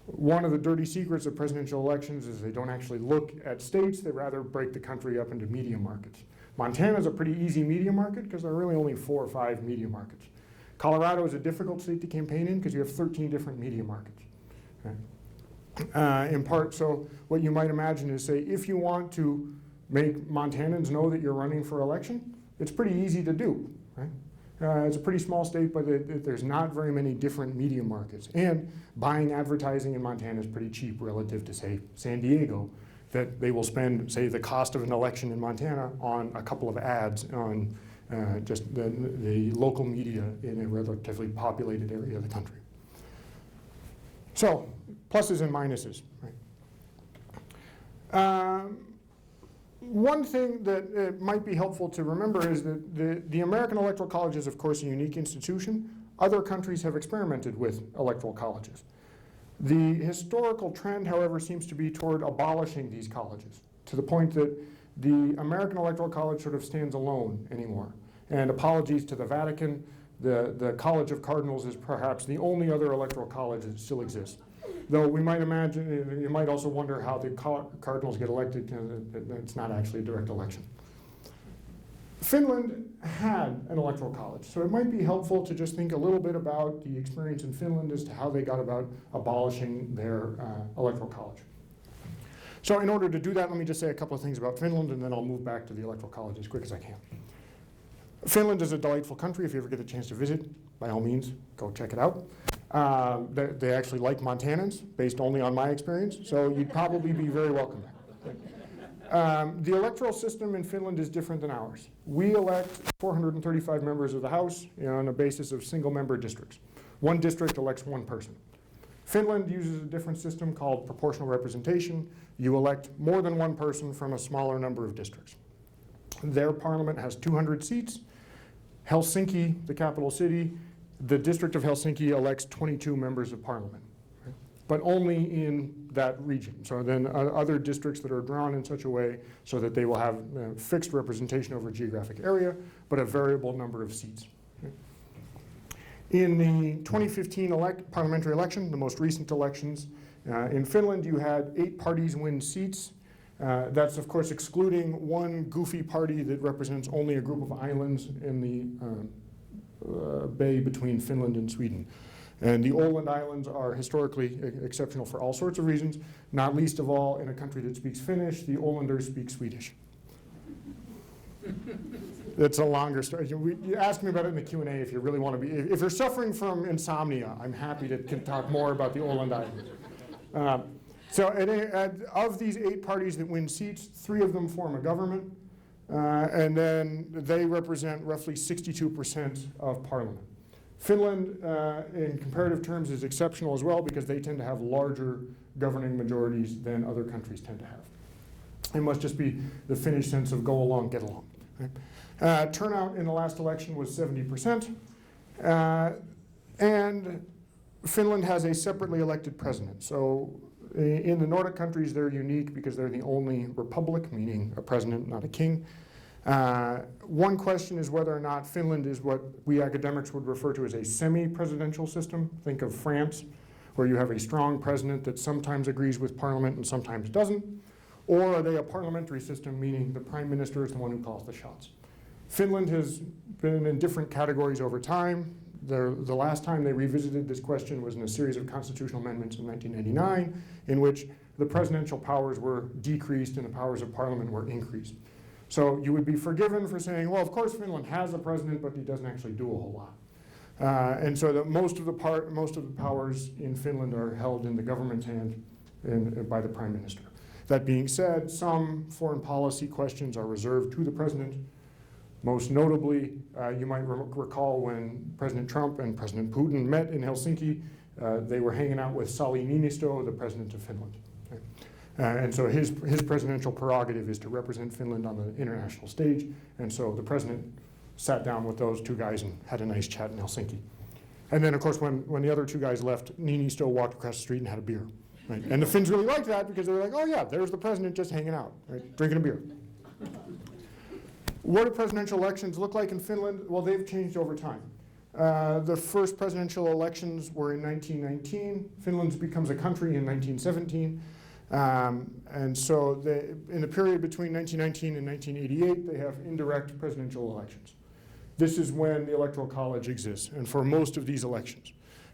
One of the dirty secrets of presidential elections is they don't actually look at states, they rather break the country up into media markets. Montana's a pretty easy media market because there are really only 4 or 5 media markets. Colorado is a difficult state to campaign in because you have 13 different media markets. Okay? In part, so what you might imagine is, say, if you want to make Montanans know that you're running for election, it's pretty easy to do. Right? It's a pretty small state, but there's not very many different media markets. And buying advertising in Montana is pretty cheap relative to, say, San Diego, that they will spend, say, the cost of an election in Montana on a couple of ads on just the local media in a relatively populated area of the country. So, pluses and minuses. Right? One thing that might be helpful to remember is that the American Electoral College is, of course, a unique institution. Other countries have experimented with electoral colleges. The historical trend, however, seems to be toward abolishing these colleges, to the point that the American Electoral College sort of stands alone anymore. And apologies to the Vatican, the College of Cardinals is perhaps the only other electoral college that still exists. Though we might imagine, you might also wonder how the cardinals get elected, because it's not actually a direct election. Finland had an electoral college, so it might be helpful to just think a little bit about the experience in Finland as to how they got about abolishing their electoral college. So in order to do that, let me just say a couple of things about Finland, and then I'll move back to the electoral college as quick as I can. Finland is a delightful country. If you ever get a chance to visit, by all means, go check it out. They actually like Montanans, based only on my experience, so you'd probably be very welcome there. The electoral system in Finland is different than ours. We elect 435 members of the House on a basis of single-member districts. One district elects one person. Finland uses a different system called proportional representation. You elect more than one person from a smaller number of districts. Their parliament has 200 seats. Helsinki, the capital city, the district of Helsinki elects 22 members of parliament, right? But only in that region. So then other districts that are drawn in such a way so that they will have fixed representation over a geographic area, but a variable number of seats. Okay? In the 2015 parliamentary election, the most recent elections, in Finland you had 8 parties win seats. That's, of course, excluding one goofy party that represents only a group of islands in the bay between Finland and Sweden. And the Åland Islands are historically exceptional for all sorts of reasons, not least of all in a country that speaks Finnish, the Ålanders speak Swedish. It's a longer story. You ask me about it in the Q&A if you really want to be. If you're suffering from insomnia, I'm happy to talk more about the Åland Islands. So of these 8 parties that win seats, 3 of them form a government, and then they represent roughly 62% of parliament. Finland, in comparative terms, is exceptional as well because they tend to have larger governing majorities than other countries tend to have. It must just be the Finnish sense of go along, get along. Right? Turnout in the last election was 70%, and Finland has a separately elected president. So in the Nordic countries, they're unique because they're the only republic, meaning a president, not a king. One question is whether or not Finland is what we academics would refer to as a semi-presidential system. Think of France, where you have a strong president that sometimes agrees with parliament and sometimes doesn't. Or are they a parliamentary system, meaning the prime minister is the one who calls the shots? Finland has been in different categories over time. The last time they revisited this question was in a series of constitutional amendments in 1999, in which the presidential powers were decreased and the powers of parliament were increased. So you would be forgiven for saying, well, of course Finland has a president, but he doesn't actually do a whole lot. And so that most of the powers in Finland are held in the government's hand by the prime minister. That being said, some foreign policy questions are reserved to the president. Most notably, you might recall when President Trump and President Putin met in Helsinki, they were hanging out with Sauli Niinisto, the president of Finland. Okay. And so his presidential prerogative is to represent Finland on the international stage. And so the president sat down with those two guys and had a nice chat in Helsinki. And then, of course, when the other two guys left, Niinisto walked across the street and had a beer. Right? And the Finns really liked that because they were like, oh yeah, there's the president just hanging out, right? Drinking a beer. What do presidential elections look like in Finland? Well, they've changed over time. The first presidential elections were in 1919. Finland becomes a country in 1917. And so in the period between 1919 and 1988, they have indirect presidential elections. This is when the Electoral College exists, and for most of these elections.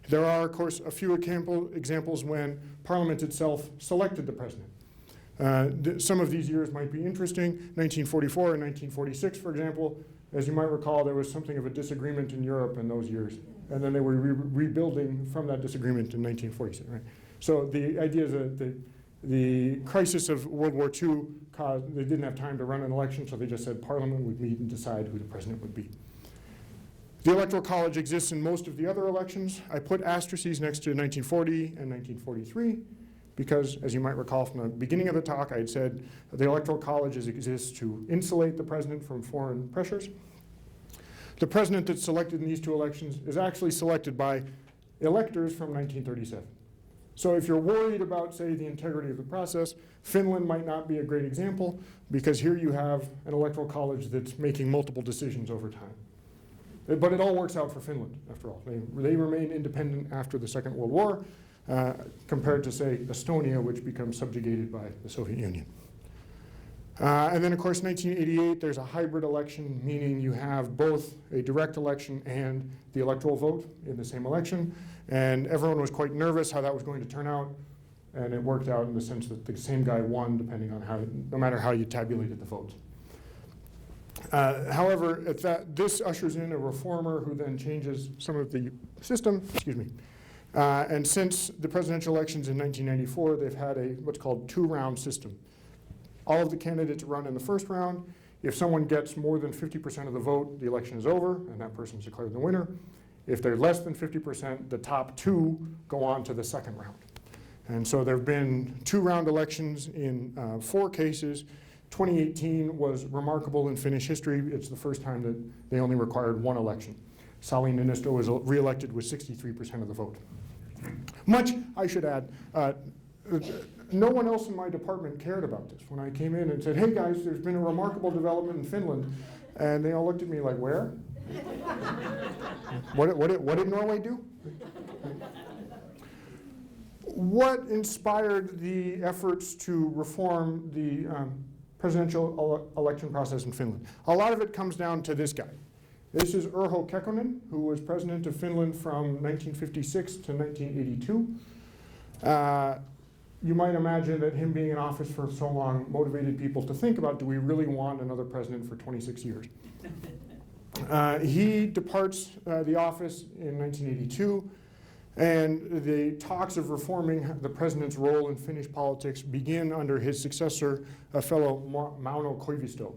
There are, of course, a few examples when Parliament itself selected the president. Some of these years might be interesting. 1944 and 1946, for example. As you might recall, there was something of a disagreement in Europe in those years. And then they were rebuilding from that disagreement in 1946. Right? So the idea is that the crisis of World War II caused, they didn't have time to run an election, so they just said Parliament would meet and decide who the president would be. The Electoral College exists in most of the other elections. I put asterisks next to 1940 and 1943 because, as you might recall from the beginning of the talk, I had said the Electoral College exists to insulate the president from foreign pressures. The president that's selected in these two elections is actually selected by electors from 1937. So if you're worried about, say, the integrity of the process, Finland might not be a great example because here you have an Electoral College that's making multiple decisions over time. But it all works out for Finland, after all. They remain independent after the Second World War, compared to, say, Estonia, which becomes subjugated by the Soviet Union. And then, of course, 1988, there's a hybrid election, meaning you have both a direct election and the electoral vote in the same election. And everyone was quite nervous how that was going to turn out. And it worked out in the sense that the same guy won, depending on how, no matter how you tabulated the votes. However, this ushers in a reformer who then changes some of the system, excuse me. And since the presidential elections in 1994, they've had what's called two-round system. All of the candidates run in the first round. If someone gets more than 50% of the vote, the election is over, and that person is declared the winner. If they're less than 50%, the top two go on to the second round. And so there have been two-round elections in 4 cases. 2018 was remarkable in Finnish history. It's the first time that they only required 1 election. Sauli Niinisto was re-elected with 63% of the vote. Much, I should add, no one else in my department cared about this. When I came in and said, hey guys, there's been a remarkable development in Finland, and they all looked at me like, where? What did Norway do? What inspired the efforts to reform the presidential election process in Finland? A lot of it comes down to this guy. This is Urho Kekkonen, who was president of Finland from 1956 to 1982. You might imagine that him being in office for so long motivated people to think about, do we really want another president for 26 years? He departs the office in 1982, and the talks of reforming the president's role in Finnish politics begin under his successor, a fellow Mauno Koivisto.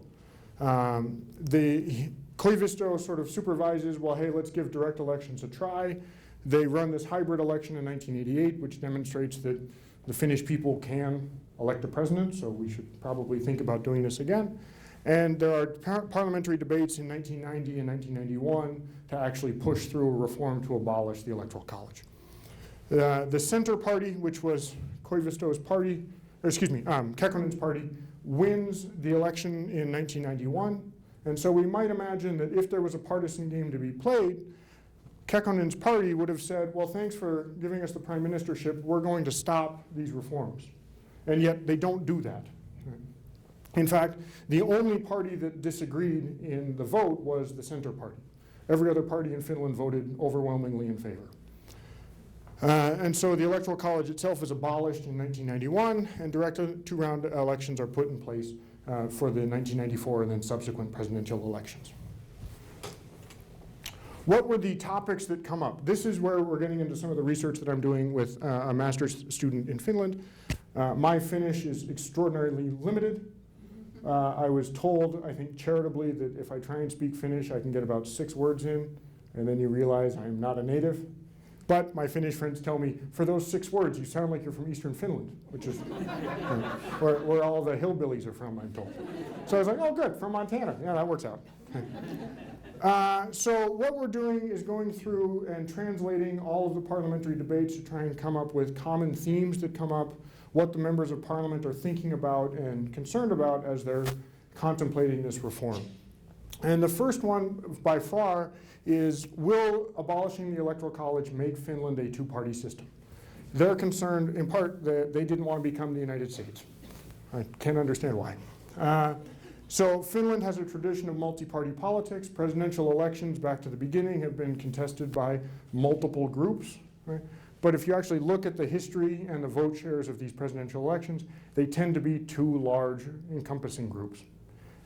Koivisto sort of supervises, well, hey, let's give direct elections a try. They run this hybrid election in 1988, which demonstrates that the Finnish people can elect a president, so we should probably think about doing this again. And there are parliamentary debates in 1990 and 1991 to actually push through a reform to abolish the Electoral College. The Center Party, which was Koivisto's party, Kekkonen's party, wins the election in 1991. And so we might imagine that if there was a partisan game to be played, Kekkonen's party would have said, well, thanks for giving us the prime ministership, we're going to stop these reforms. And yet they don't do that. In fact, the only party that disagreed in the vote was the Center Party. Every other party in Finland voted overwhelmingly in favor. And so the Electoral College itself is abolished in 1991, and direct two-round elections are put in place for the 1994 and then subsequent presidential elections. What were the topics that come up? This is where we're getting into some of the research that I'm doing with a master's student in Finland. My Finnish is extraordinarily limited. I was told, I think charitably, that if I try and speak Finnish, I can get about 6 words in, and then you realize I'm not a native. But my Finnish friends tell me, for those 6 words, you sound like you're from Eastern Finland, which is where all the hillbillies are from, I'm told. So I was like, oh, good, from Montana. Yeah, that works out. So what we're doing is going through and translating all of the parliamentary debates to try and come up with common themes that come up, what the members of parliament are thinking about and concerned about as they're contemplating this reform. And the first one, by far, is will abolishing the Electoral College make Finland a 2-party system? They're concerned, in part, that they didn't want to become the United States. I can't understand why. So Finland has a tradition of multi-party politics. Presidential elections, back to the beginning, have been contested by multiple groups. Right? But if you actually look at the history and the vote shares of these presidential elections, they tend to be 2 large encompassing groups.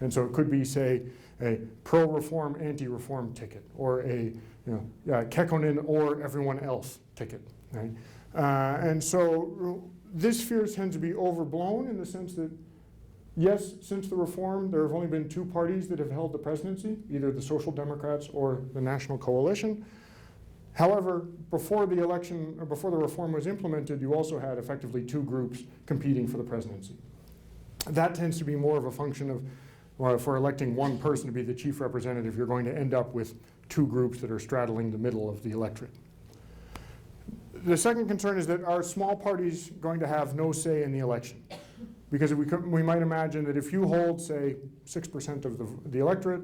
And so it could be, say, a pro-reform, anti-reform ticket, or a Kekkonen or everyone else ticket. Right? And so this fear tends to be overblown in the sense that, yes, since the reform, there have only been 2 parties that have held the presidency, either the Social Democrats or the National Coalition. However, before the election, or before the reform was implemented, you also had effectively 2 groups competing for the presidency. That tends to be more of a function of, well, for electing one person to be the chief representative, you're going to end up with 2 groups that are straddling the middle of the electorate. The second concern is that are small parties going to have no say in the election? Because we might imagine that if you hold, say, 6% of the electorate,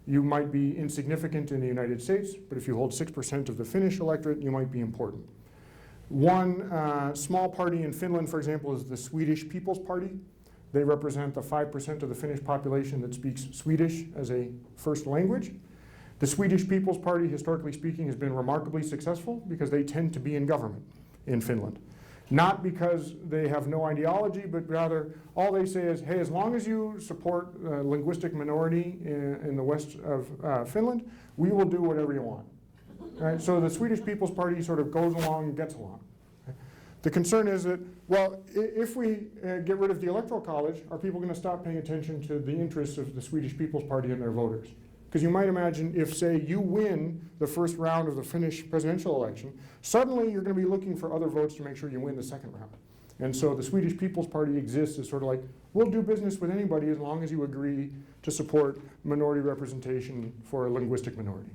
you might be insignificant in the United States, but if you hold 6% of the Finnish electorate, you might be important. One small party in Finland, for example, is the Swedish People's Party. They represent the 5% of the Finnish population that speaks Swedish as a first language. The Swedish People's Party, historically speaking, has been remarkably successful because they tend to be in government in Finland. Not because they have no ideology, but rather all they say is, hey, as long as you support a linguistic minority in the west of Finland, we will do whatever you want. Right? So the Swedish People's Party sort of goes along and gets along. The concern is that, well, if we get rid of the Electoral College, are people going to stop paying attention to the interests of the Swedish People's Party and their voters? Because you might imagine if, say, you win the first round of the Finnish presidential election, suddenly you're going to be looking for other votes to make sure you win the second round. And so the Swedish People's Party exists as sort of like, we'll do business with anybody as long as you agree to support minority representation for a linguistic minority.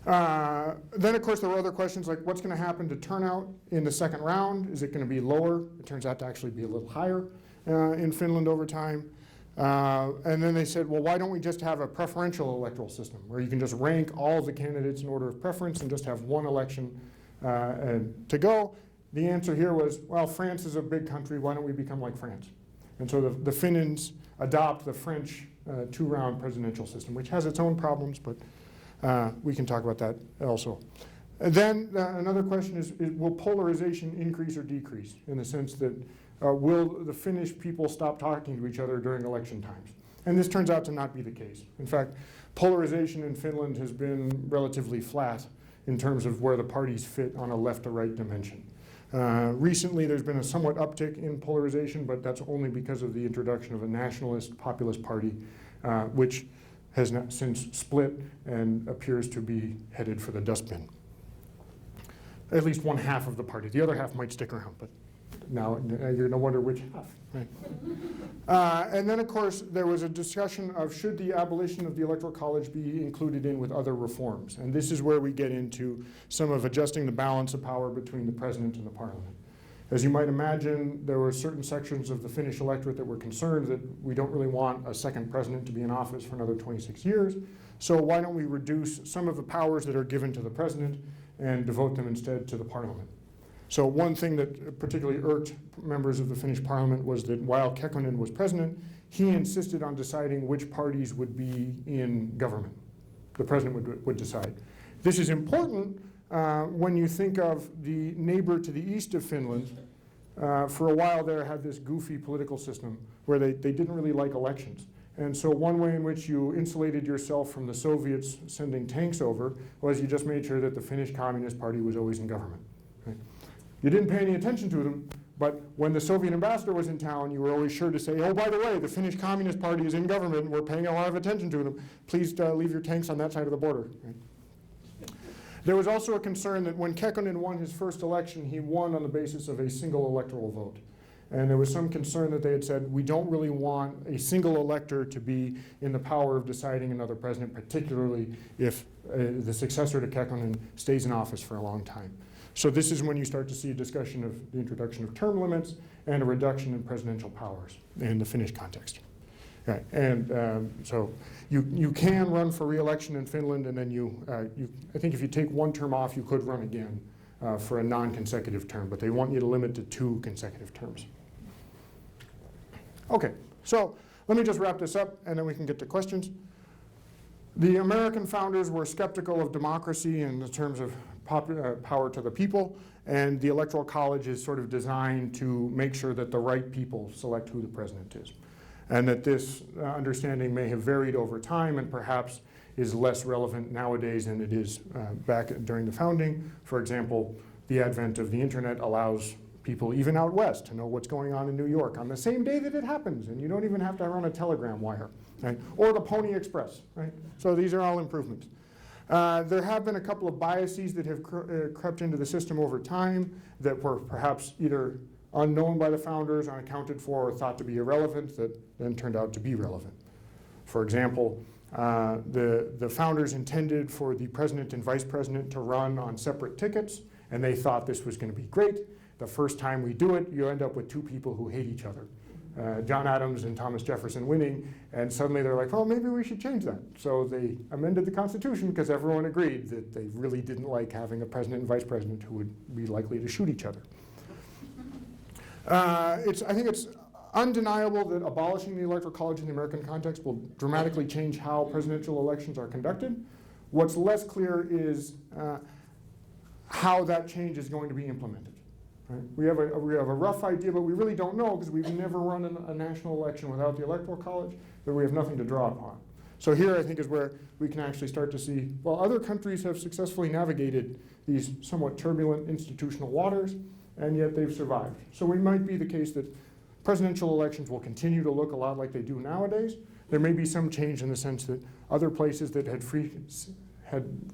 Then, of course, there were other questions like what's going to happen to turnout in the second round? Is it going to be lower? It turns out to actually be a little higher in Finland over time. And then they said, well, why don't we just have a preferential electoral system where you can just rank all of the candidates in order of preference and just have one election to go? The answer here was, well, France is a big country. Why don't we become like France? And so the Finns adopt the French 2-round presidential system, which has its own problems, but we can talk about that also. And then another question is will polarization increase or decrease in the sense that will the Finnish people stop talking to each other during election times? And this turns out to not be the case. In fact, polarization in Finland has been relatively flat in terms of where the parties fit on a left to right dimension. Recently, there's been a somewhat uptick in polarization, but that's only because of the introduction of a nationalist populist party, which has not since split and appears to be headed for the dustbin. At least one half of the party. The other half might stick around, but now you're going to wonder which half. Right? And then, of course, there was a discussion of should the abolition of the Electoral College be included in with other reforms. And this is where we get into some of adjusting the balance of power between the president and the parliament. As you might imagine, there were certain sections of the Finnish electorate that were concerned that we don't really want a second president to be in office for another 26 years. So why don't we reduce some of the powers that are given to the president and devote them instead to the parliament? So one thing that particularly irked members of the Finnish parliament was that while Kekkonen was president, he insisted on deciding which parties would be in government. The president would decide. This is important when you think of the neighbor to the east of Finland. For a while there had this goofy political system where they didn't really like elections. And so one way in which you insulated yourself from the Soviets sending tanks over was you just made sure that the Finnish Communist Party was always in government. Right? You didn't pay any attention to them, but when the Soviet ambassador was in town, you were always sure to say, oh, by the way, the Finnish Communist Party is in government, and we're paying a lot of attention to them. Please leave your tanks on that side of the border. Right? There was also a concern that when Kekkonen won his first election, he won on the basis of a single electoral vote. And there was some concern that they had said, we don't really want a single elector to be in the power of deciding another president, particularly if the successor to Kekkonen stays in office for a long time. So this is when you start to see a discussion of the introduction of term limits and a reduction in presidential powers in the Finnish context. Right. And so you can run for re-election in Finland, and then I think if you take one term off, you could run again for a non-consecutive term, but they want you to limit to 2 consecutive terms. Okay, so let me just wrap this up, and then we can get to questions. The American founders were skeptical of democracy in the terms of power to the people, and the Electoral College is sort of designed to make sure that the right people select who the president is. And that this understanding may have varied over time and perhaps is less relevant nowadays than it is back during the founding. For example, the advent of the internet allows people even out west to know what's going on in New York on the same day that it happens, and you don't even have to run a telegram wire, right? Or the Pony Express, right? So these are all improvements. There have been a couple of biases that have crept into the system over time that were perhaps either unknown by the founders, unaccounted for, or thought to be irrelevant that then turned out to be relevant. For example, the founders intended for the president and vice president to run on separate tickets, and they thought this was going to be great. The first time we do it, you end up with 2 people who hate each other. John Adams and Thomas Jefferson winning, and suddenly they're like, well, maybe we should change that. So they amended the Constitution because everyone agreed that they really didn't like having a president and vice president who would be likely to shoot each other. I think it's undeniable that abolishing the Electoral College in the American context will dramatically change how presidential elections are conducted. What's less clear is how that change is going to be implemented. Right? We have a rough idea, but we really don't know because we've never run a national election without the Electoral College, but we have nothing to draw upon. So here I think is where we can actually start to see, well, other countries have successfully navigated these somewhat turbulent institutional waters, and yet they've survived. So it might be the case that presidential elections will continue to look a lot like they do nowadays. There may be some change in the sense that other places that had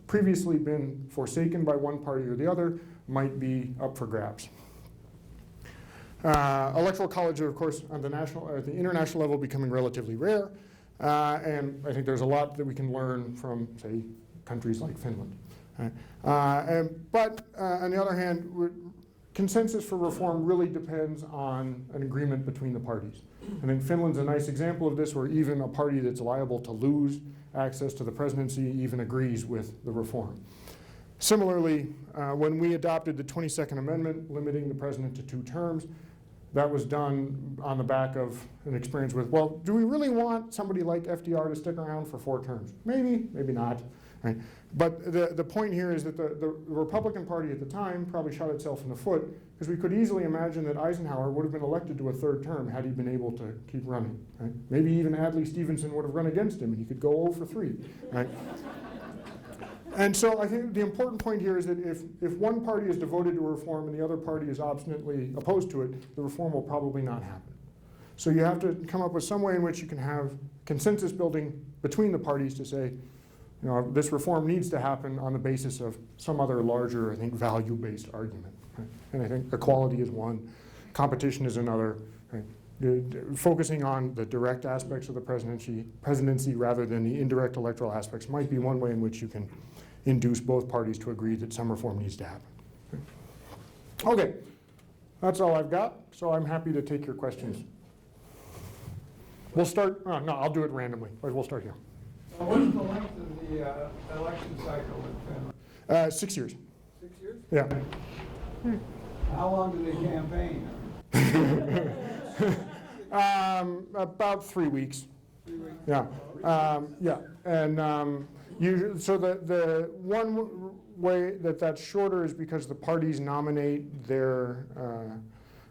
previously been forsaken by one party or the other might be up for grabs. Electoral colleges are, of course, on the international level becoming relatively rare, and I think there's a lot that we can learn from, say, countries like Finland. But on the other hand, consensus for reform really depends on an agreement between the parties. I think Finland's a nice example of this, where even a party that's liable to lose access to the presidency even agrees with the reform. Similarly, when we adopted the 22nd Amendment limiting the president to 2 terms, that was done on the back of an experience with, well, do we really want somebody like FDR to stick around for 4 terms? Maybe, maybe not. Right? But the point here is that the Republican Party at the time probably shot itself in the foot, because we could easily imagine that Eisenhower would have been elected to a 3rd term had he been able to keep running. Right? Maybe even Adlai Stevenson would have run against him and he could go 0 for 3. Right? And so I think the important point here is that if one party is devoted to reform and the other party is obstinately opposed to it, the reform will probably not happen. So you have to come up with some way in which you can have consensus building between the parties to say, you know, this reform needs to happen on the basis of some other larger, I think, value-based argument. Right? And I think equality is one, competition is another. Right? Focusing on the direct aspects of the presidency rather than the indirect electoral aspects might be one way in which you can induce both parties to agree that some reform needs to happen. Okay, that's all I've got, so I'm happy to take your questions. We'll start, no, I'll do it randomly, but we'll start here. What's the length of the election cycle in Finland? 6 years. 6 years? Yeah. How long do they campaign? About 3 weeks. 3 weeks? Yeah. Yeah. And so the one way that's shorter is because the parties nominate their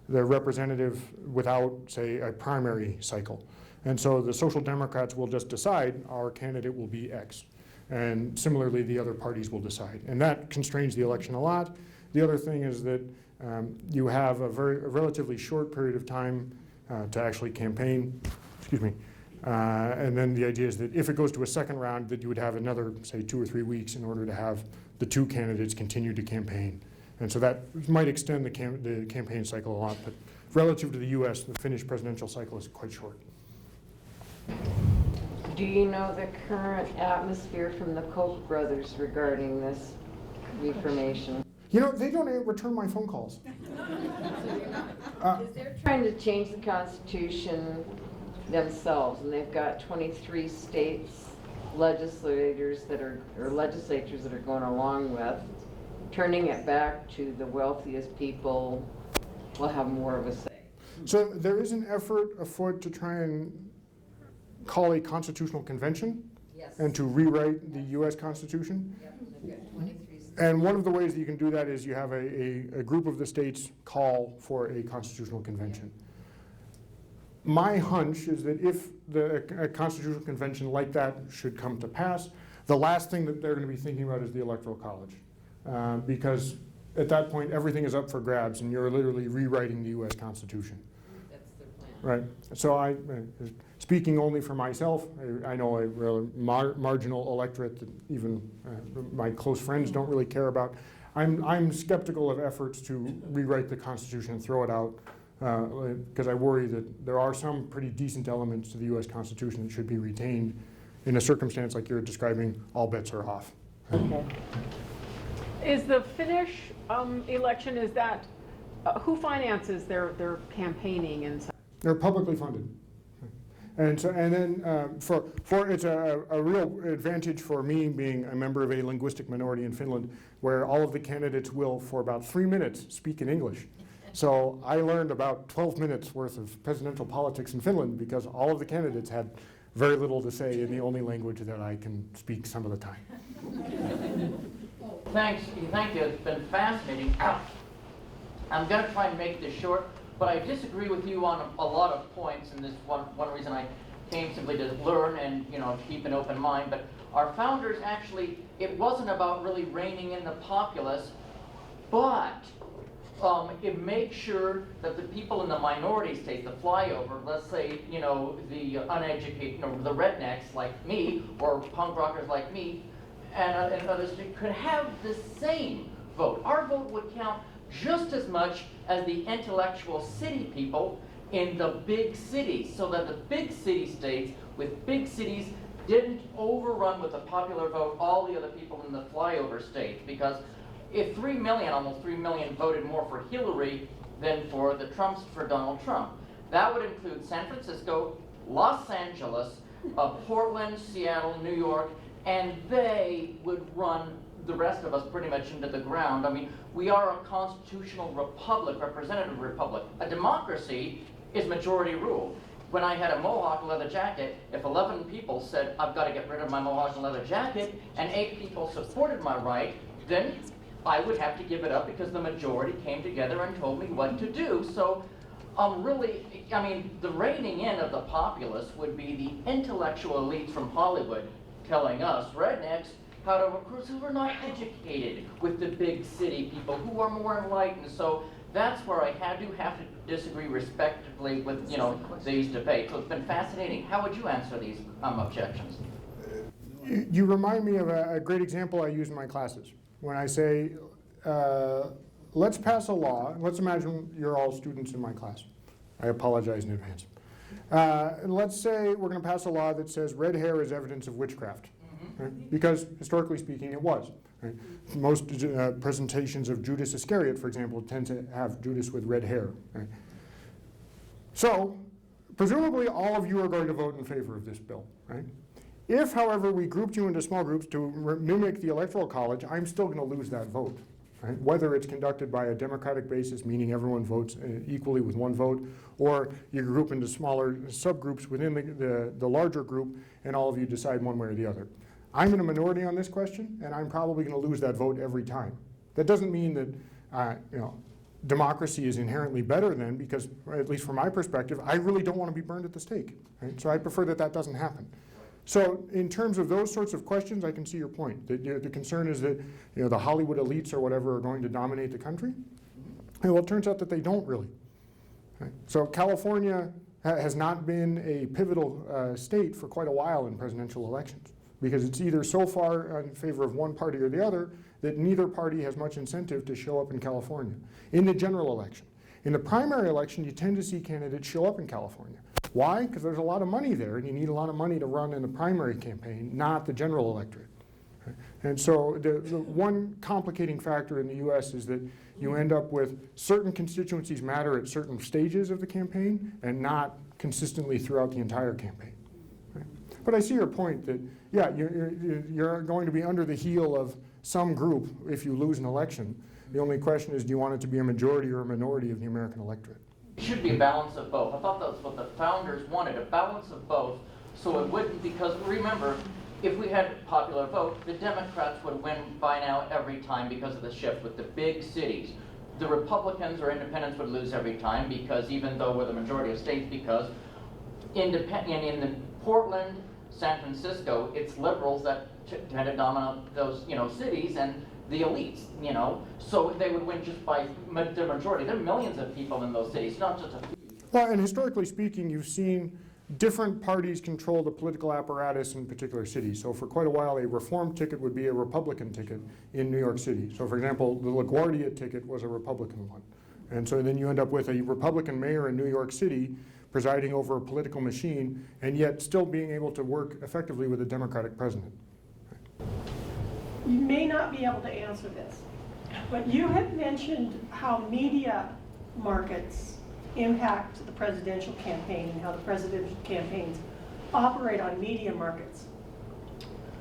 representative without, say, a primary cycle. And so the Social Democrats will just decide our candidate will be X. And similarly, the other parties will decide. And that constrains the election a lot. The other thing is that you have a relatively short period of time to actually campaign. Excuse me. And then the idea is that if it goes to a second round, that you would have another, say, 2 or 3 weeks in order to have the two candidates continue to campaign. And so that might extend the campaign cycle a lot, but relative to the US, the Finnish presidential cycle is quite short. Do you know the current atmosphere from the Koch brothers regarding this reformation? You know, they don't return my phone calls. They're trying to change the Constitution themselves, and they've got 23 states legislators that are going along with turning it back to the wealthiest people will have more of a say. So there is an effort afoot to try and call a constitutional convention Yes. and to rewrite the US Constitution. Yep, they've got 23 states. And one of the ways that you can do that is you have a group of the states call for a constitutional convention. My hunch is that if a constitutional convention like that should come to pass, the last thing that they're going to be thinking about is the Electoral College. Because at that point, everything is up for grabs, and you're literally rewriting the US Constitution. That's their plan. Right. So speaking only for myself, I know a marginal electorate that even my close friends don't really care about. I'm skeptical of efforts to rewrite the Constitution and throw it out, because I worry that there are some pretty decent elements to the US Constitution that should be retained. In a circumstance like you're describing, all bets are off. Okay. Is the Finnish election, is that, who finances their campaigning and such? They're publicly funded. And so, and then it's a real advantage for me being a member of a linguistic minority in Finland, where all of the candidates will, for about 3 minutes, speak in English. So I learned about 12 minutes worth of presidential politics in Finland because all of the candidates had very little to say in the only language that I can speak some of the time. Thank you. It's been fascinating. I'm going to try and make this short, but I disagree with you on a lot of points, and this one reason I came simply to learn and keep an open mind. But our founders actually, it wasn't about really reining in the populace, but it made sure that the people in the minority states, the flyover, let's say, the uneducated, the rednecks like me, or punk rockers like me, and others could have the same vote. Our vote would count just as much as the intellectual city people in the big cities, so that the big city states with big cities didn't overrun with the popular vote all the other people in the flyover states. Because if 3 million, almost 3 million, voted more for Hillary than for the Trumps for Donald Trump, that would include San Francisco, Los Angeles, Portland, Seattle, New York, and they would run the rest of us pretty much into the ground. I mean, we are a constitutional republic, representative republic. A democracy is majority rule. When I had a Mohawk leather jacket, if 11 people said, I've got to get rid of my Mohawk and leather jacket, and 8 people supported my right, then I would have to give it up because the majority came together and told me what to do. So really, I mean, the reining in of the populace would be the intellectual elites from Hollywood telling us, rednecks, how to recruit who are not educated with the big city people who are more enlightened. So that's where I do have to disagree respectively with, these debates. So it's been fascinating. How would you answer these objections? You remind me of a great example I use in my classes. When I say, let's pass a law, let's imagine you're all students in my class. I apologize in advance. And let's say we're going to pass a law that says red hair is evidence of witchcraft. Right? Because historically speaking, it was. Right? Most presentations of Judas Iscariot, for example, tend to have Judas with red hair. Right? So, presumably all of you are going to vote in favor of this bill. Right? If, however, we grouped you into small groups to mimic the Electoral College, I'm still going to lose that vote. Right? Whether it's conducted by a democratic basis, meaning everyone votes equally with one vote, or you group into smaller subgroups within the larger group, and all of you decide one way or the other. I'm in a minority on this question, and I'm probably going to lose that vote every time. That doesn't mean that democracy is inherently better then, because, at least from my perspective, I really don't want to be burned at the stake. Right? So I prefer that doesn't happen. So in terms of those sorts of questions, I can see your point. That, the concern is that the Hollywood elites or whatever are going to dominate the country. And well, it turns out that they don't really. Right? So California has not been a pivotal state for quite a while in presidential elections, because it's either so far in favor of one party or the other that neither party has much incentive to show up in California in the general election. In the primary election, you tend to see candidates show up in California. Why? Because there's a lot of money there, and you need a lot of money to run in the primary campaign, not the general electorate. And so the one complicating factor in the US is that you end up with certain constituencies matter at certain stages of the campaign and not consistently throughout the entire campaign. Right? But I see your point that, yeah, you're going to be under the heel of some group if you lose an election. The only question is, do you want it to be a majority or a minority of the American electorate? It should be a balance of both. I thought that's what the founders wanted, a balance of both, so it wouldn't, because remember, if we had popular vote, the Democrats would win by now every time because of the shift with the big cities. The Republicans or independents would lose every time, because even though we're the majority of states, because in the Portland, San Francisco, it's liberals that tend to dominate those cities and the elites, so they would win just by the majority. There are millions of people in those cities, not just a few. Well, and historically speaking, you've seen different parties control the political apparatus in particular cities. So for quite a while, a reform ticket would be a Republican ticket in New York City. So for example, the LaGuardia ticket was a Republican one. And so then you end up with a Republican mayor in New York City presiding over a political machine, and yet still being able to work effectively with a Democratic president. You may not be able to answer this, but you have mentioned how media markets impact the presidential campaign and how the presidential campaigns operate on media markets.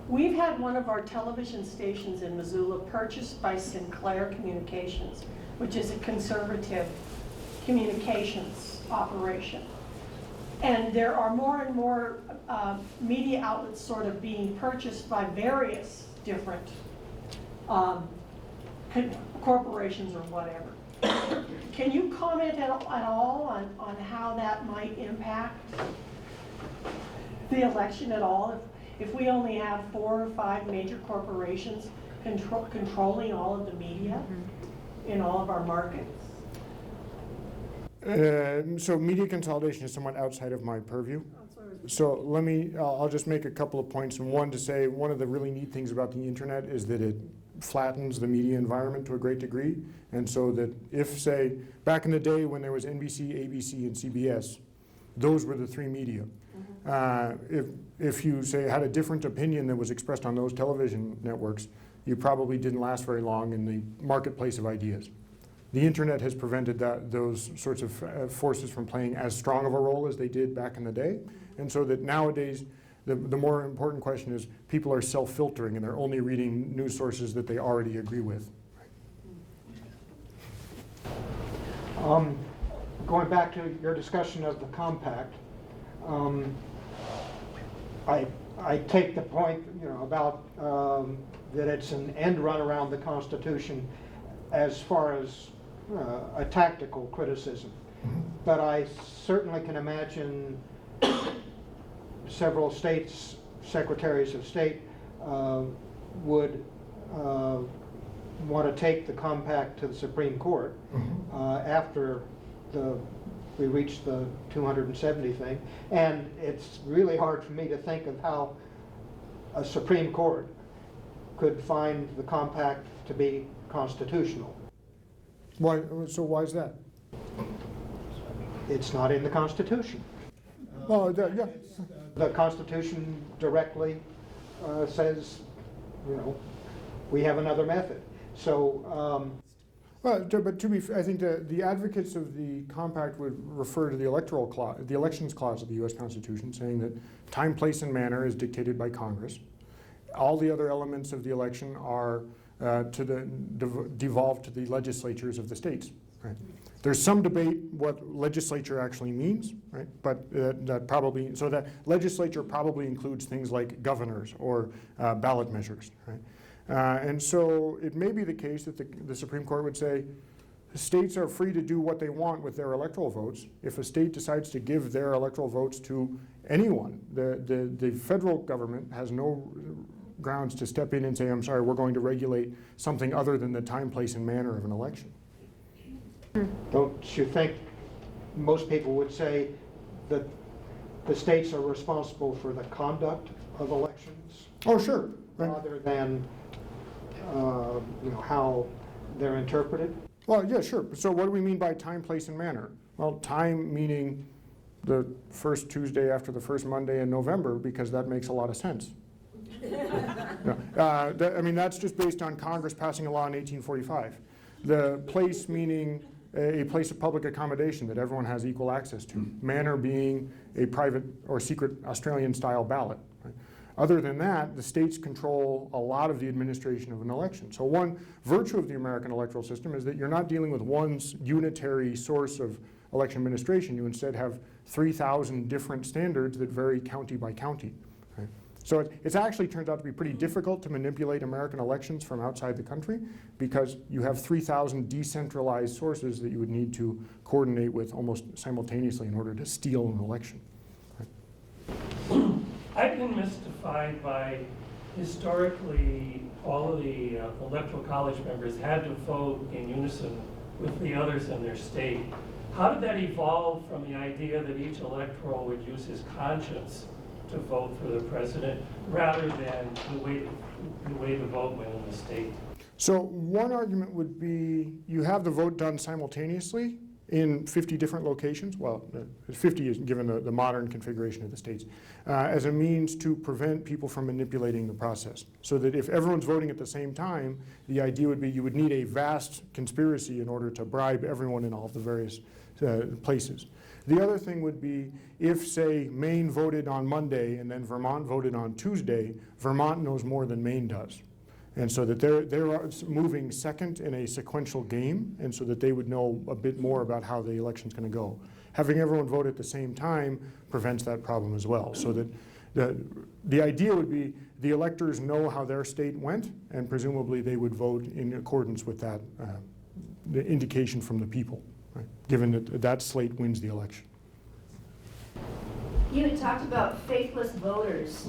We've had one of our television stations in Missoula purchased by Sinclair Communications, which is a conservative communications operation. And there are more and more media outlets sort of being purchased by various different corporations or whatever. Can you comment at all on how that might impact the election at all? If we only have 4 or 5 major corporations controlling all of the media in all of our markets? So media consolidation is somewhat outside of my purview. So I'll just make a couple of points. And one, to say one of the really neat things about the internet is that it flattens the media environment to a great degree. And so that if, say, back in the day when there was NBC, ABC, and CBS, those were the 3 media. If you, say, had a different opinion that was expressed on those television networks, you probably didn't last very long in the marketplace of ideas. The internet has prevented those sorts of forces from playing as strong of a role as they did back in the day. And so that nowadays, the more important question is people are self-filtering and they're only reading news sources that they already agree with. Going back to your discussion of the compact, I take the point, about that it's an end run around the Constitution as far as a tactical criticism. But I certainly can imagine several states, secretaries of state, would want to take the compact to the Supreme Court after we reach the 270 thing. And it's really hard for me to think of how a Supreme Court could find the compact to be constitutional. Why? So why is that? It's not in the Constitution. Well, yeah. The Constitution directly says, we have another method. So, Well, but to be fair, I think the advocates of the compact would refer to the electoral clause, the elections clause of the U.S. Constitution, saying that time, place, and manner is dictated by Congress. All the other elements of the election are devolved to the legislatures of the states. Right? There's some debate what legislature actually means, right? But that legislature probably includes things like governors or ballot measures, right? And so it may be the case that the Supreme Court would say states are free to do what they want with their electoral votes. If a state decides to give their electoral votes to anyone, the federal government has no grounds to step in and say, I'm sorry, we're going to regulate something other than the time, place, and manner of an election. don't you think most people would say that the states are responsible for the conduct of elections Oh, sure. Right. rather than, how they're interpreted? Well, yeah, sure. So what do we mean by time, place, and manner? Well, time meaning the first Tuesday after the first Monday in November, because that makes a lot of sense. No, that's just based on Congress passing a law in 1845. The place meaning a place of public accommodation that everyone has equal access to. Manner being a private or secret Australian-style ballot. Right? Other than that, the states control a lot of the administration of an election. So one virtue of the American electoral system is that you're not dealing with one unitary source of election administration. You instead have 3,000 different standards that vary county by county. Right? So it's actually turns out to be pretty difficult to manipulate American elections from outside the country because you have 3,000 decentralized sources that you would need to coordinate with almost simultaneously in order to steal an election. Right? I've been mystified by, historically, all of the electoral college members had to vote in unison with the others in their state. How did that evolve from the idea that each electoral would use his conscience to vote for the president rather than the way the vote went in the state? So one argument would be you have the vote done simultaneously in 50 different locations. Well, 50 is given the modern configuration of the states, as a means to prevent people from manipulating the process. So that if everyone's voting at the same time, the idea would be you would need a vast conspiracy in order to bribe everyone in all of the various places. The other thing would be if, say, Maine voted on Monday and then Vermont voted on Tuesday, Vermont knows more than Maine does. And so that they're moving second in a sequential game, and so that they would know a bit more about how the election's going to go. Having everyone vote at the same time prevents that problem as well. So that the idea would be the electors know how their state went, and presumably they would vote in accordance with that the indication from the people, right? Given that that slate wins the election. You had talked about faithless voters.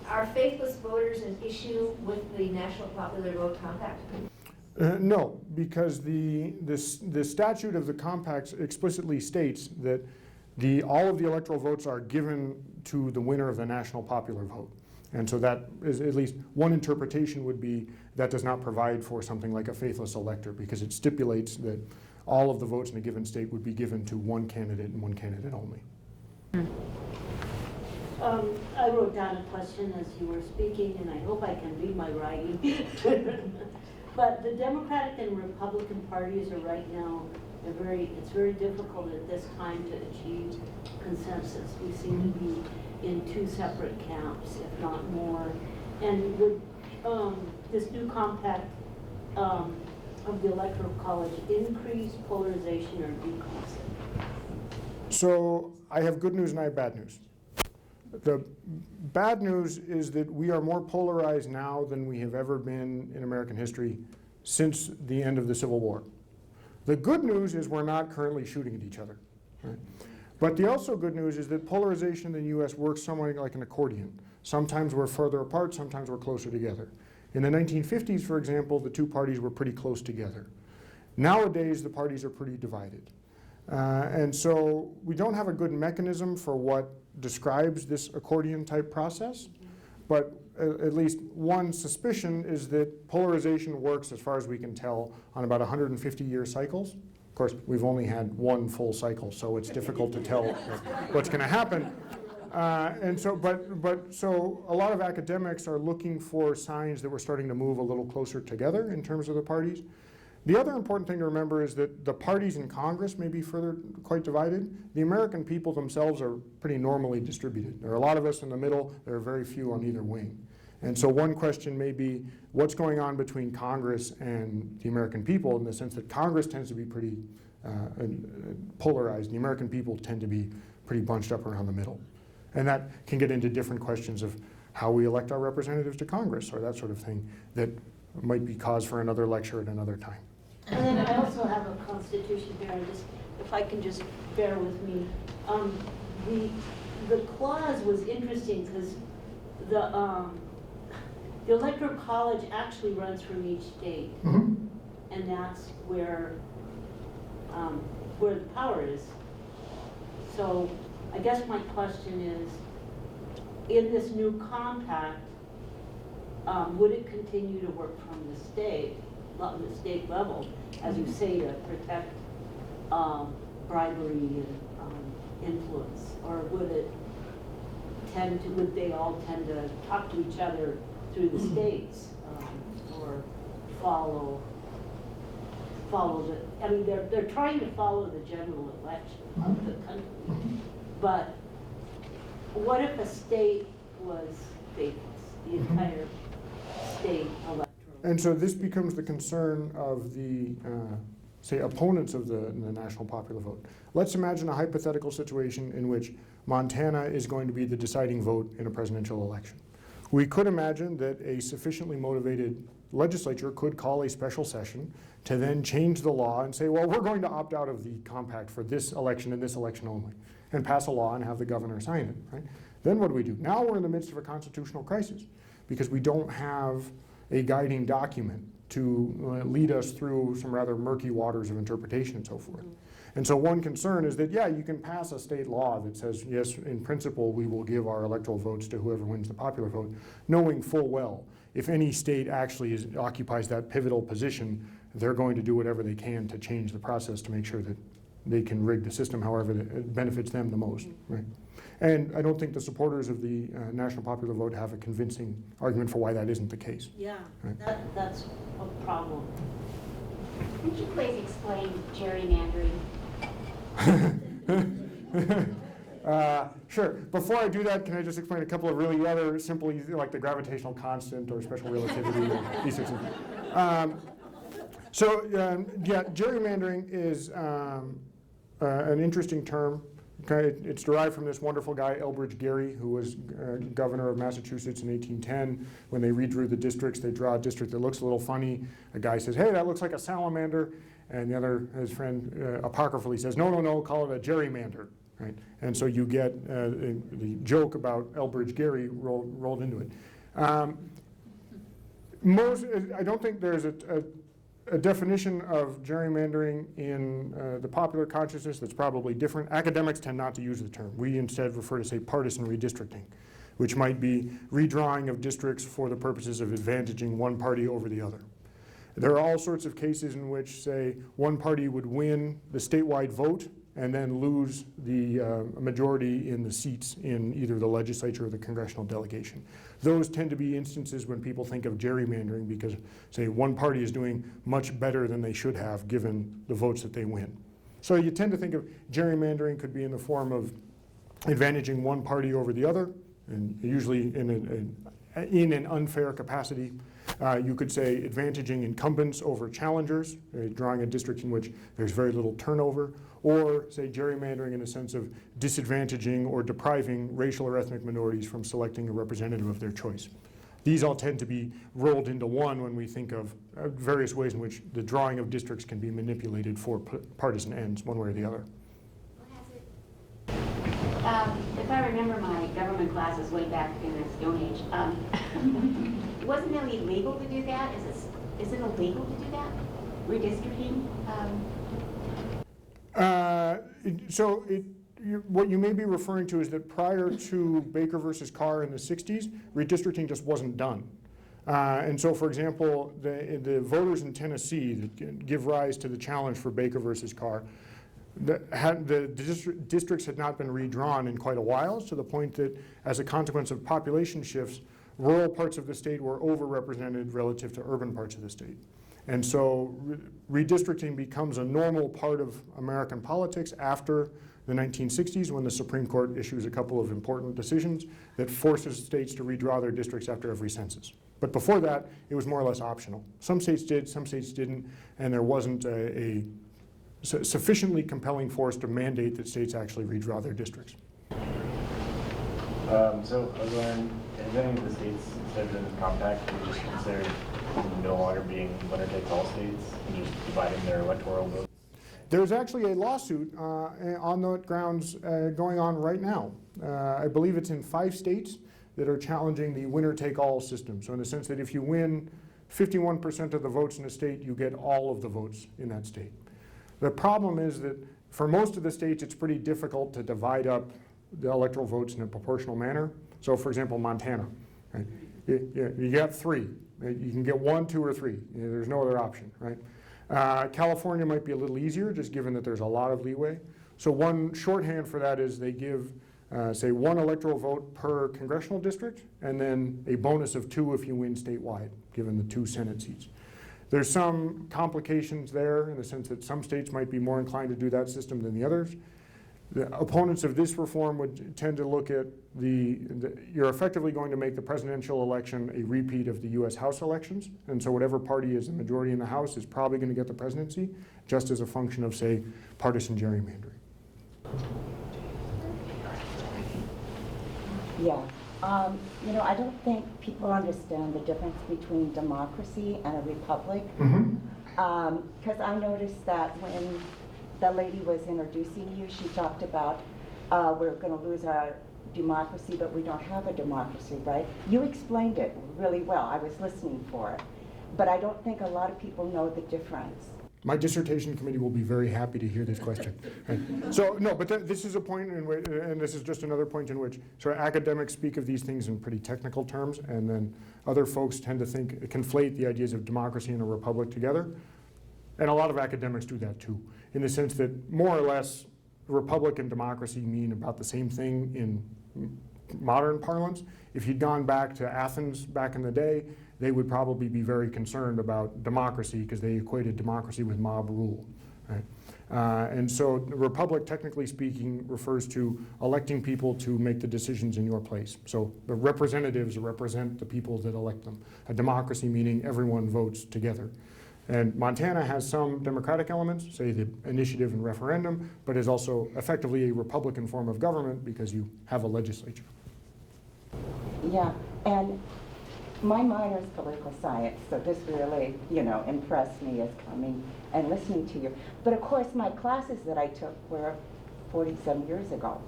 Are faithless voters an issue with the National Popular Vote Compact? No, because the statute of the compacts explicitly states that all of the electoral votes are given to the winner of the national popular vote. And so that is at least one interpretation would be that does not provide for something like a faithless elector, because it stipulates that all of the votes in a given state would be given to one candidate and one candidate only. I wrote down a question as you were speaking, and I hope I can read my writing. But the Democratic and Republican parties are right now, it's very difficult at this time to achieve consensus. We seem to be in two separate camps, if not more. And would this new compact of the Electoral College increase polarization or decrease it? So I have good news and I have bad news. The bad news is that we are more polarized now than we have ever been in American history since the end of the Civil War. The good news is we're not currently shooting at each other. Right? But the also good news is that polarization in the US works somewhat like an accordion. Sometimes we're further apart, sometimes we're closer together. In the 1950s, for example, the two parties were pretty close together. Nowadays, the parties are pretty divided. And so we don't have a good mechanism for what describes this accordion type process, but at least one suspicion is that polarization works, as far as we can tell, on about 150-year cycles. Of course, we've only had one full cycle, so it's difficult to tell what's going to happen. And so, so a lot of academics are looking for signs that we're starting to move a little closer together in terms of the parties. The other important thing to remember is that the parties in Congress may be further quite divided. The American people themselves are pretty normally distributed. There are a lot of us in the middle, there are very few on either wing. And so one question may be, what's going on between Congress and the American people, in the sense that Congress tends to be pretty polarized. The American people tend to be pretty bunched up around the middle. And that can get into different questions of how we elect our representatives to Congress, or that sort of thing, that might be cause for another lecture at another time. And then I also have a constitution here, if I can just bear with me. The clause was interesting because the Electoral College actually runs from each state, and that's where the power is. So I guess my question is, in this new compact, would it continue to work from the state level, as you say, to protect bribery and influence? Or would they all tend to talk to each other through the states, or follow the, I mean, they're trying to follow the general election of the country. But what if a state was faithless, the entire state electoral? And so this becomes the concern of the, say, opponents of the national popular vote. Let's imagine a hypothetical situation in which Montana is going to be the deciding vote in a presidential election. We could imagine that a sufficiently motivated legislature could call a special session to then change the law and say, well, we're going to opt out of the compact for this election and this election only, and pass a law and have the governor sign it, right? Then what do? Now we're in the midst of a constitutional crisis because we don't have a guiding document to lead us through some rather murky waters of interpretation and so forth. And so one concern is that, yeah, you can pass a state law that says, yes, in principle, we will give our electoral votes to whoever wins the popular vote, knowing full well, if any state actually occupies that pivotal position, they're going to do whatever they can to change the process to make sure that they can rig the system however it benefits them the most, right? And I don't think the supporters of the national popular vote have a convincing argument for why that isn't the case. Yeah, right? that's a problem. Could you please explain gerrymandering? Sure. Before I do that, can I just explain a couple of really other simple, like the gravitational constant or special relativity, or these sorts of things. Yeah, gerrymandering is an interesting term. Okay, it's derived from this wonderful guy, Elbridge Gerry, who was governor of Massachusetts in 1810. When they redrew the districts, they draw a district that looks a little funny. A guy says, hey, that looks like a salamander. And the other, his friend, apocryphally says, no, call it a gerrymander. Right? And so you get the joke about Elbridge Gerry rolled into it. I don't think there's a definition of gerrymandering in the popular consciousness that's probably different. Academics tend not to use the term. We instead refer to, say, partisan redistricting, which might be redrawing of districts for the purposes of advantaging one party over the other. There are all sorts of cases in which, say, one party would win the statewide vote and then lose the majority in the seats in either the legislature or the congressional delegation. Those tend to be instances when people think of gerrymandering because, say, one party is doing much better than they should have given the votes that they win. So you tend to think of gerrymandering could be in the form of advantaging one party over the other, and usually in an unfair capacity. You could say advantaging incumbents over challengers, drawing a district in which there's very little turnover, or say gerrymandering in a sense of disadvantaging or depriving racial or ethnic minorities from selecting a representative of their choice. These all tend to be rolled into one when we think of various ways in which the drawing of districts can be manipulated for partisan ends, one way or the other. If I remember my government classes way back in the Stone Age, wasn't it illegal to do that? Is it illegal to do that? Redistricting? What you may be referring to is that prior to Baker versus Carr in the 60s, redistricting just wasn't done. And so, for example, the voters in Tennessee that give rise to the challenge for Baker versus Carr, the districts had not been redrawn in quite a while, to the point that as a consequence of population shifts, rural parts of the state were overrepresented relative to urban parts of the state. And so redistricting becomes a normal part of American politics after the 1960s, when the Supreme Court issues a couple of important decisions that forces states to redraw their districts after every census. But before that, it was more or less optional. Some states did, some states didn't, and there wasn't a sufficiently compelling force to mandate that states actually redraw their districts. So I was wondering, is any of the states that have in this compact just considered no longer being winner-take-all states and just dividing their electoral votes? There's actually a lawsuit on the grounds going on right now. I believe it's in 5 states that are challenging the winner-take-all system. So in the sense that if you win 51% of the votes in a state, you get all of the votes in that state. The problem is that for most of the states, it's pretty difficult to divide up the electoral votes in a proportional manner. So for example, Montana, right? You got 3. You can get 1, 2, or 3. There's no other option, right? California might be a little easier, just given that there's a lot of leeway. So one shorthand for that is they give, say, 1 electoral vote per congressional district, and then a bonus of 2 if you win statewide, given the 2 Senate seats. There's some complications there in the sense that some states might be more inclined to do that system than the others. The opponents of this reform would tend to look at you're effectively going to make the presidential election a repeat of the US House elections. And so whatever party is the majority in the House is probably going to get the presidency, just as a function of, say, partisan gerrymandering. Yeah. I don't think people understand the difference between democracy and a republic. Because I noticed that when the lady was introducing you, she talked about we're going to lose our democracy, but we don't have a democracy, right? You explained it really well. I was listening for it. But I don't think a lot of people know the difference. My dissertation committee will be very happy to hear this question. Right? So, no, but this is a point in which, and this is just another point in which, academics speak of these things in pretty technical terms, and then other folks tend to conflate the ideas of democracy and a republic together. And a lot of academics do that too, in the sense that more or less, republic and democracy mean about the same thing in modern parlance. If you'd gone back to Athens back in the day, they would probably be very concerned about democracy because they equated democracy with mob rule. Right? And so the republic, technically speaking, refers to electing people to make the decisions in your place. So the representatives represent the people that elect them. A democracy meaning everyone votes together. And Montana has some democratic elements, say the initiative and referendum, but is also effectively a Republican form of government because you have a legislature. Yeah, and my minor is political science, so this really, impressed me as coming and listening to you. But of course, my classes that I took were 47 years ago.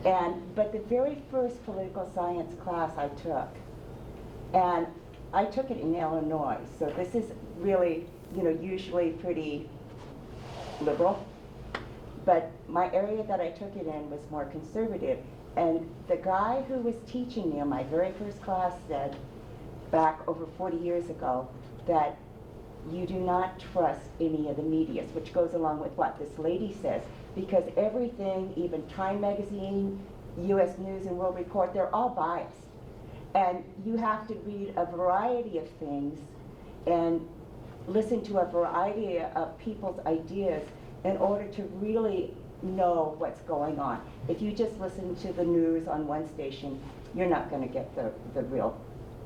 But the very first political science class I took, and I took it in Illinois, so this is really, usually pretty liberal. But my area that I took it in was more conservative. And the guy who was teaching me in my very first class said, back over 40 years ago, that you do not trust any of the media, which goes along with what this lady says, because everything, even Time Magazine, US News and World Report, they're all biased. And you have to read a variety of things and listen to a variety of people's ideas in order to really know what's going on. If you just listen to the news on one station, you're not going to get the real.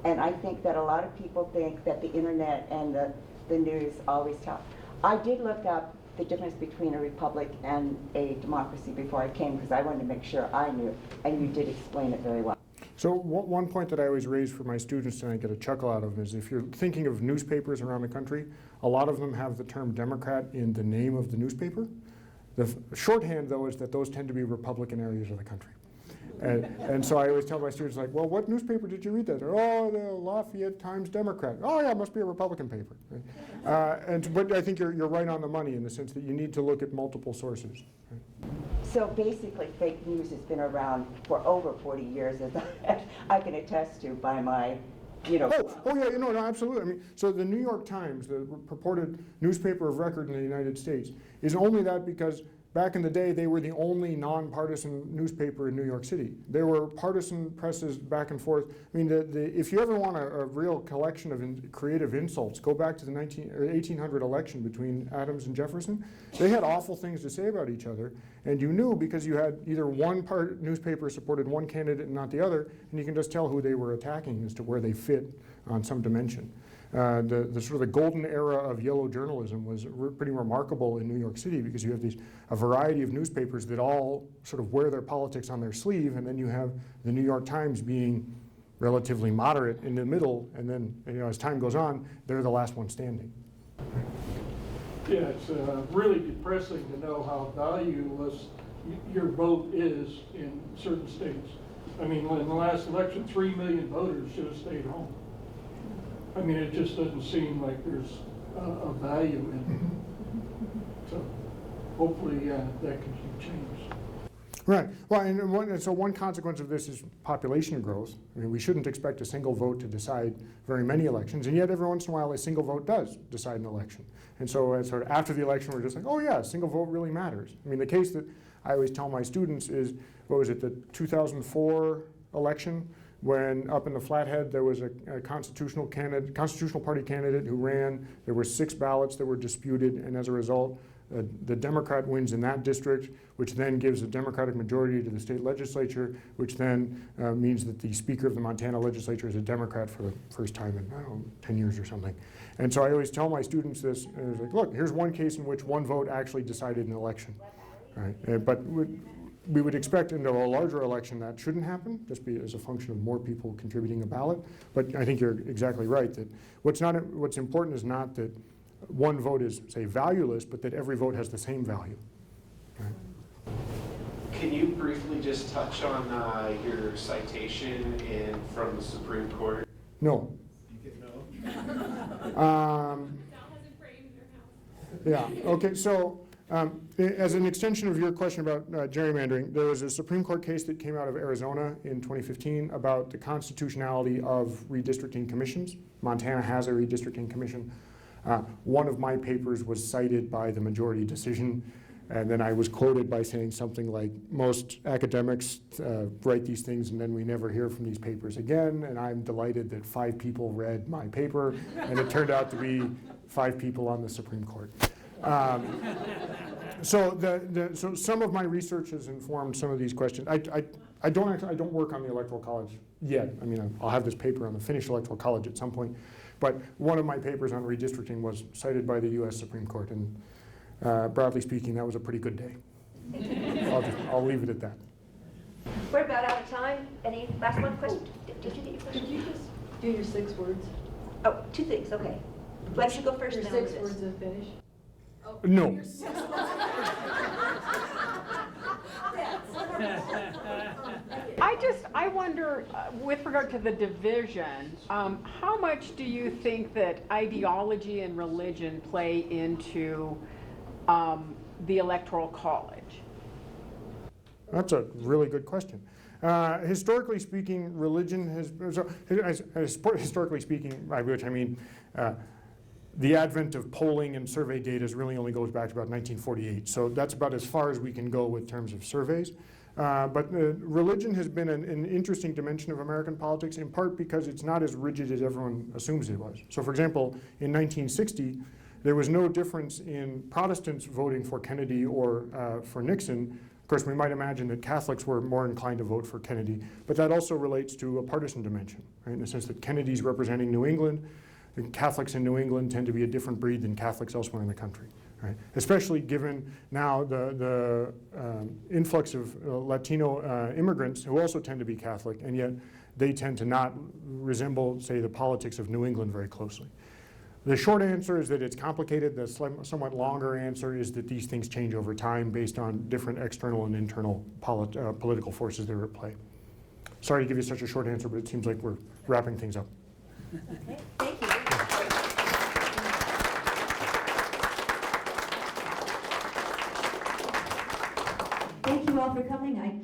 And I think that a lot of people think that the internet and the news always tell. I did look up the difference between a republic and a democracy before I came because I wanted to make sure I knew, and you did explain it very well. So one point that I always raise for my students, and I get a chuckle out of them, is if you're thinking of newspapers around the country, a lot of them have the term Democrat in the name of the newspaper. The shorthand, though, is that those tend to be Republican areas of the country. And so I always tell my students, like, well, what newspaper did you read that? Oh, the Lafayette Times Democrat. Oh, yeah, it must be a Republican paper. Right? But I think you're right on the money in the sense that you need to look at multiple sources. Right? So basically, fake news has been around for over 40 years, as I can attest to by my, Oh yeah, no, absolutely. I mean, so the New York Times, the purported newspaper of record in the United States, is only that because back in the day, they were the only nonpartisan newspaper in New York City. There were partisan presses back and forth. I mean, if you ever want a real collection of creative insults, go back to the 1800 election between Adams and Jefferson. They had awful things to say about each other, and you knew because you had either one newspaper supported one candidate and not the other, and you can just tell who they were attacking as to where they fit on some dimension. The sort of the golden era of yellow journalism was pretty remarkable in New York City because you have a variety of newspapers that all sort of wear their politics on their sleeve, and then you have the New York Times being relatively moderate in the middle, and then as time goes on, they're the last one standing. Yeah, it's really depressing to know how valueless your vote is in certain states. I mean, in the last election, 3 million voters should have stayed home. I mean, it just doesn't seem like there's a value in it. So hopefully that can change. Right. Well, and so one consequence of this is population growth. I mean, we shouldn't expect a single vote to decide very many elections, and yet every once in a while a single vote does decide an election. And so sort of after the election, we're just like, oh yeah, a single vote really matters. I mean, the case that I always tell my students is, what was it, the 2004 election, when up in the Flathead there was a constitutional party candidate who ran. There were 6 ballots that were disputed, and as a result, the Democrat wins in that district, which then gives a Democratic majority to the state legislature, which then means that the Speaker of the Montana legislature is a Democrat for the first time in, I don't know, 10 years or something. And so I always tell my students this, and it's like, look, here's one case in which one vote actually decided an election. Right? But we would expect into a larger election that shouldn't happen, just be as a function of more people contributing a ballot. But I think you're exactly right, that what's important is not that one vote is, say, valueless, but that every vote has the same value. Right? Can you briefly just touch on your citation from the Supreme Court? No. No? Yeah, okay, so as an extension of your question about gerrymandering, there was a Supreme Court case that came out of Arizona in 2015 about the constitutionality of redistricting commissions. Montana has a redistricting commission. One of my papers was cited by the majority decision, and then I was quoted by saying something like, most academics write these things and then we never hear from these papers again, and I'm delighted that 5 people read my paper, and it turned out to be 5 people on the Supreme Court. So some of my research has informed some of these questions. I don't work on the Electoral College yet. I mean, I'll have this paper on the Finnish Electoral College at some point. But one of my papers on redistricting was cited by the US Supreme Court, and broadly speaking, that was a pretty good day. I'll leave it at that. We're about out of time. Any last one question? Did you get your question? Could you just do your 6 words? Oh, 2 things, okay. Why don't you go first? Your and then I'll 6 do this. words of finish? No. I wonder, with regard to the division, how much do you think that ideology and religion play into the Electoral College? That's a really good question. Historically speaking, religion has, historically speaking, by which I mean the advent of polling and survey data really only goes back to about 1948. So that's about as far as we can go with terms of surveys. But religion has been an interesting dimension of American politics, in part because it's not as rigid as everyone assumes it was. So for example, in 1960, there was no difference in Protestants voting for Kennedy or for Nixon. Of course, we might imagine that Catholics were more inclined to vote for Kennedy, but that also relates to a partisan dimension, right? In the sense that Kennedy's representing New England, and Catholics in New England tend to be a different breed than Catholics elsewhere in the country, right? Especially given now the influx of Latino immigrants who also tend to be Catholic, and yet they tend to not resemble, say, the politics of New England very closely. The short answer is that it's complicated. The somewhat longer answer is that these things change over time based on different external and internal political forces that are at play. Sorry to give you such a short answer, but it seems like we're wrapping things up. Okay, thank you. Thank you all for coming.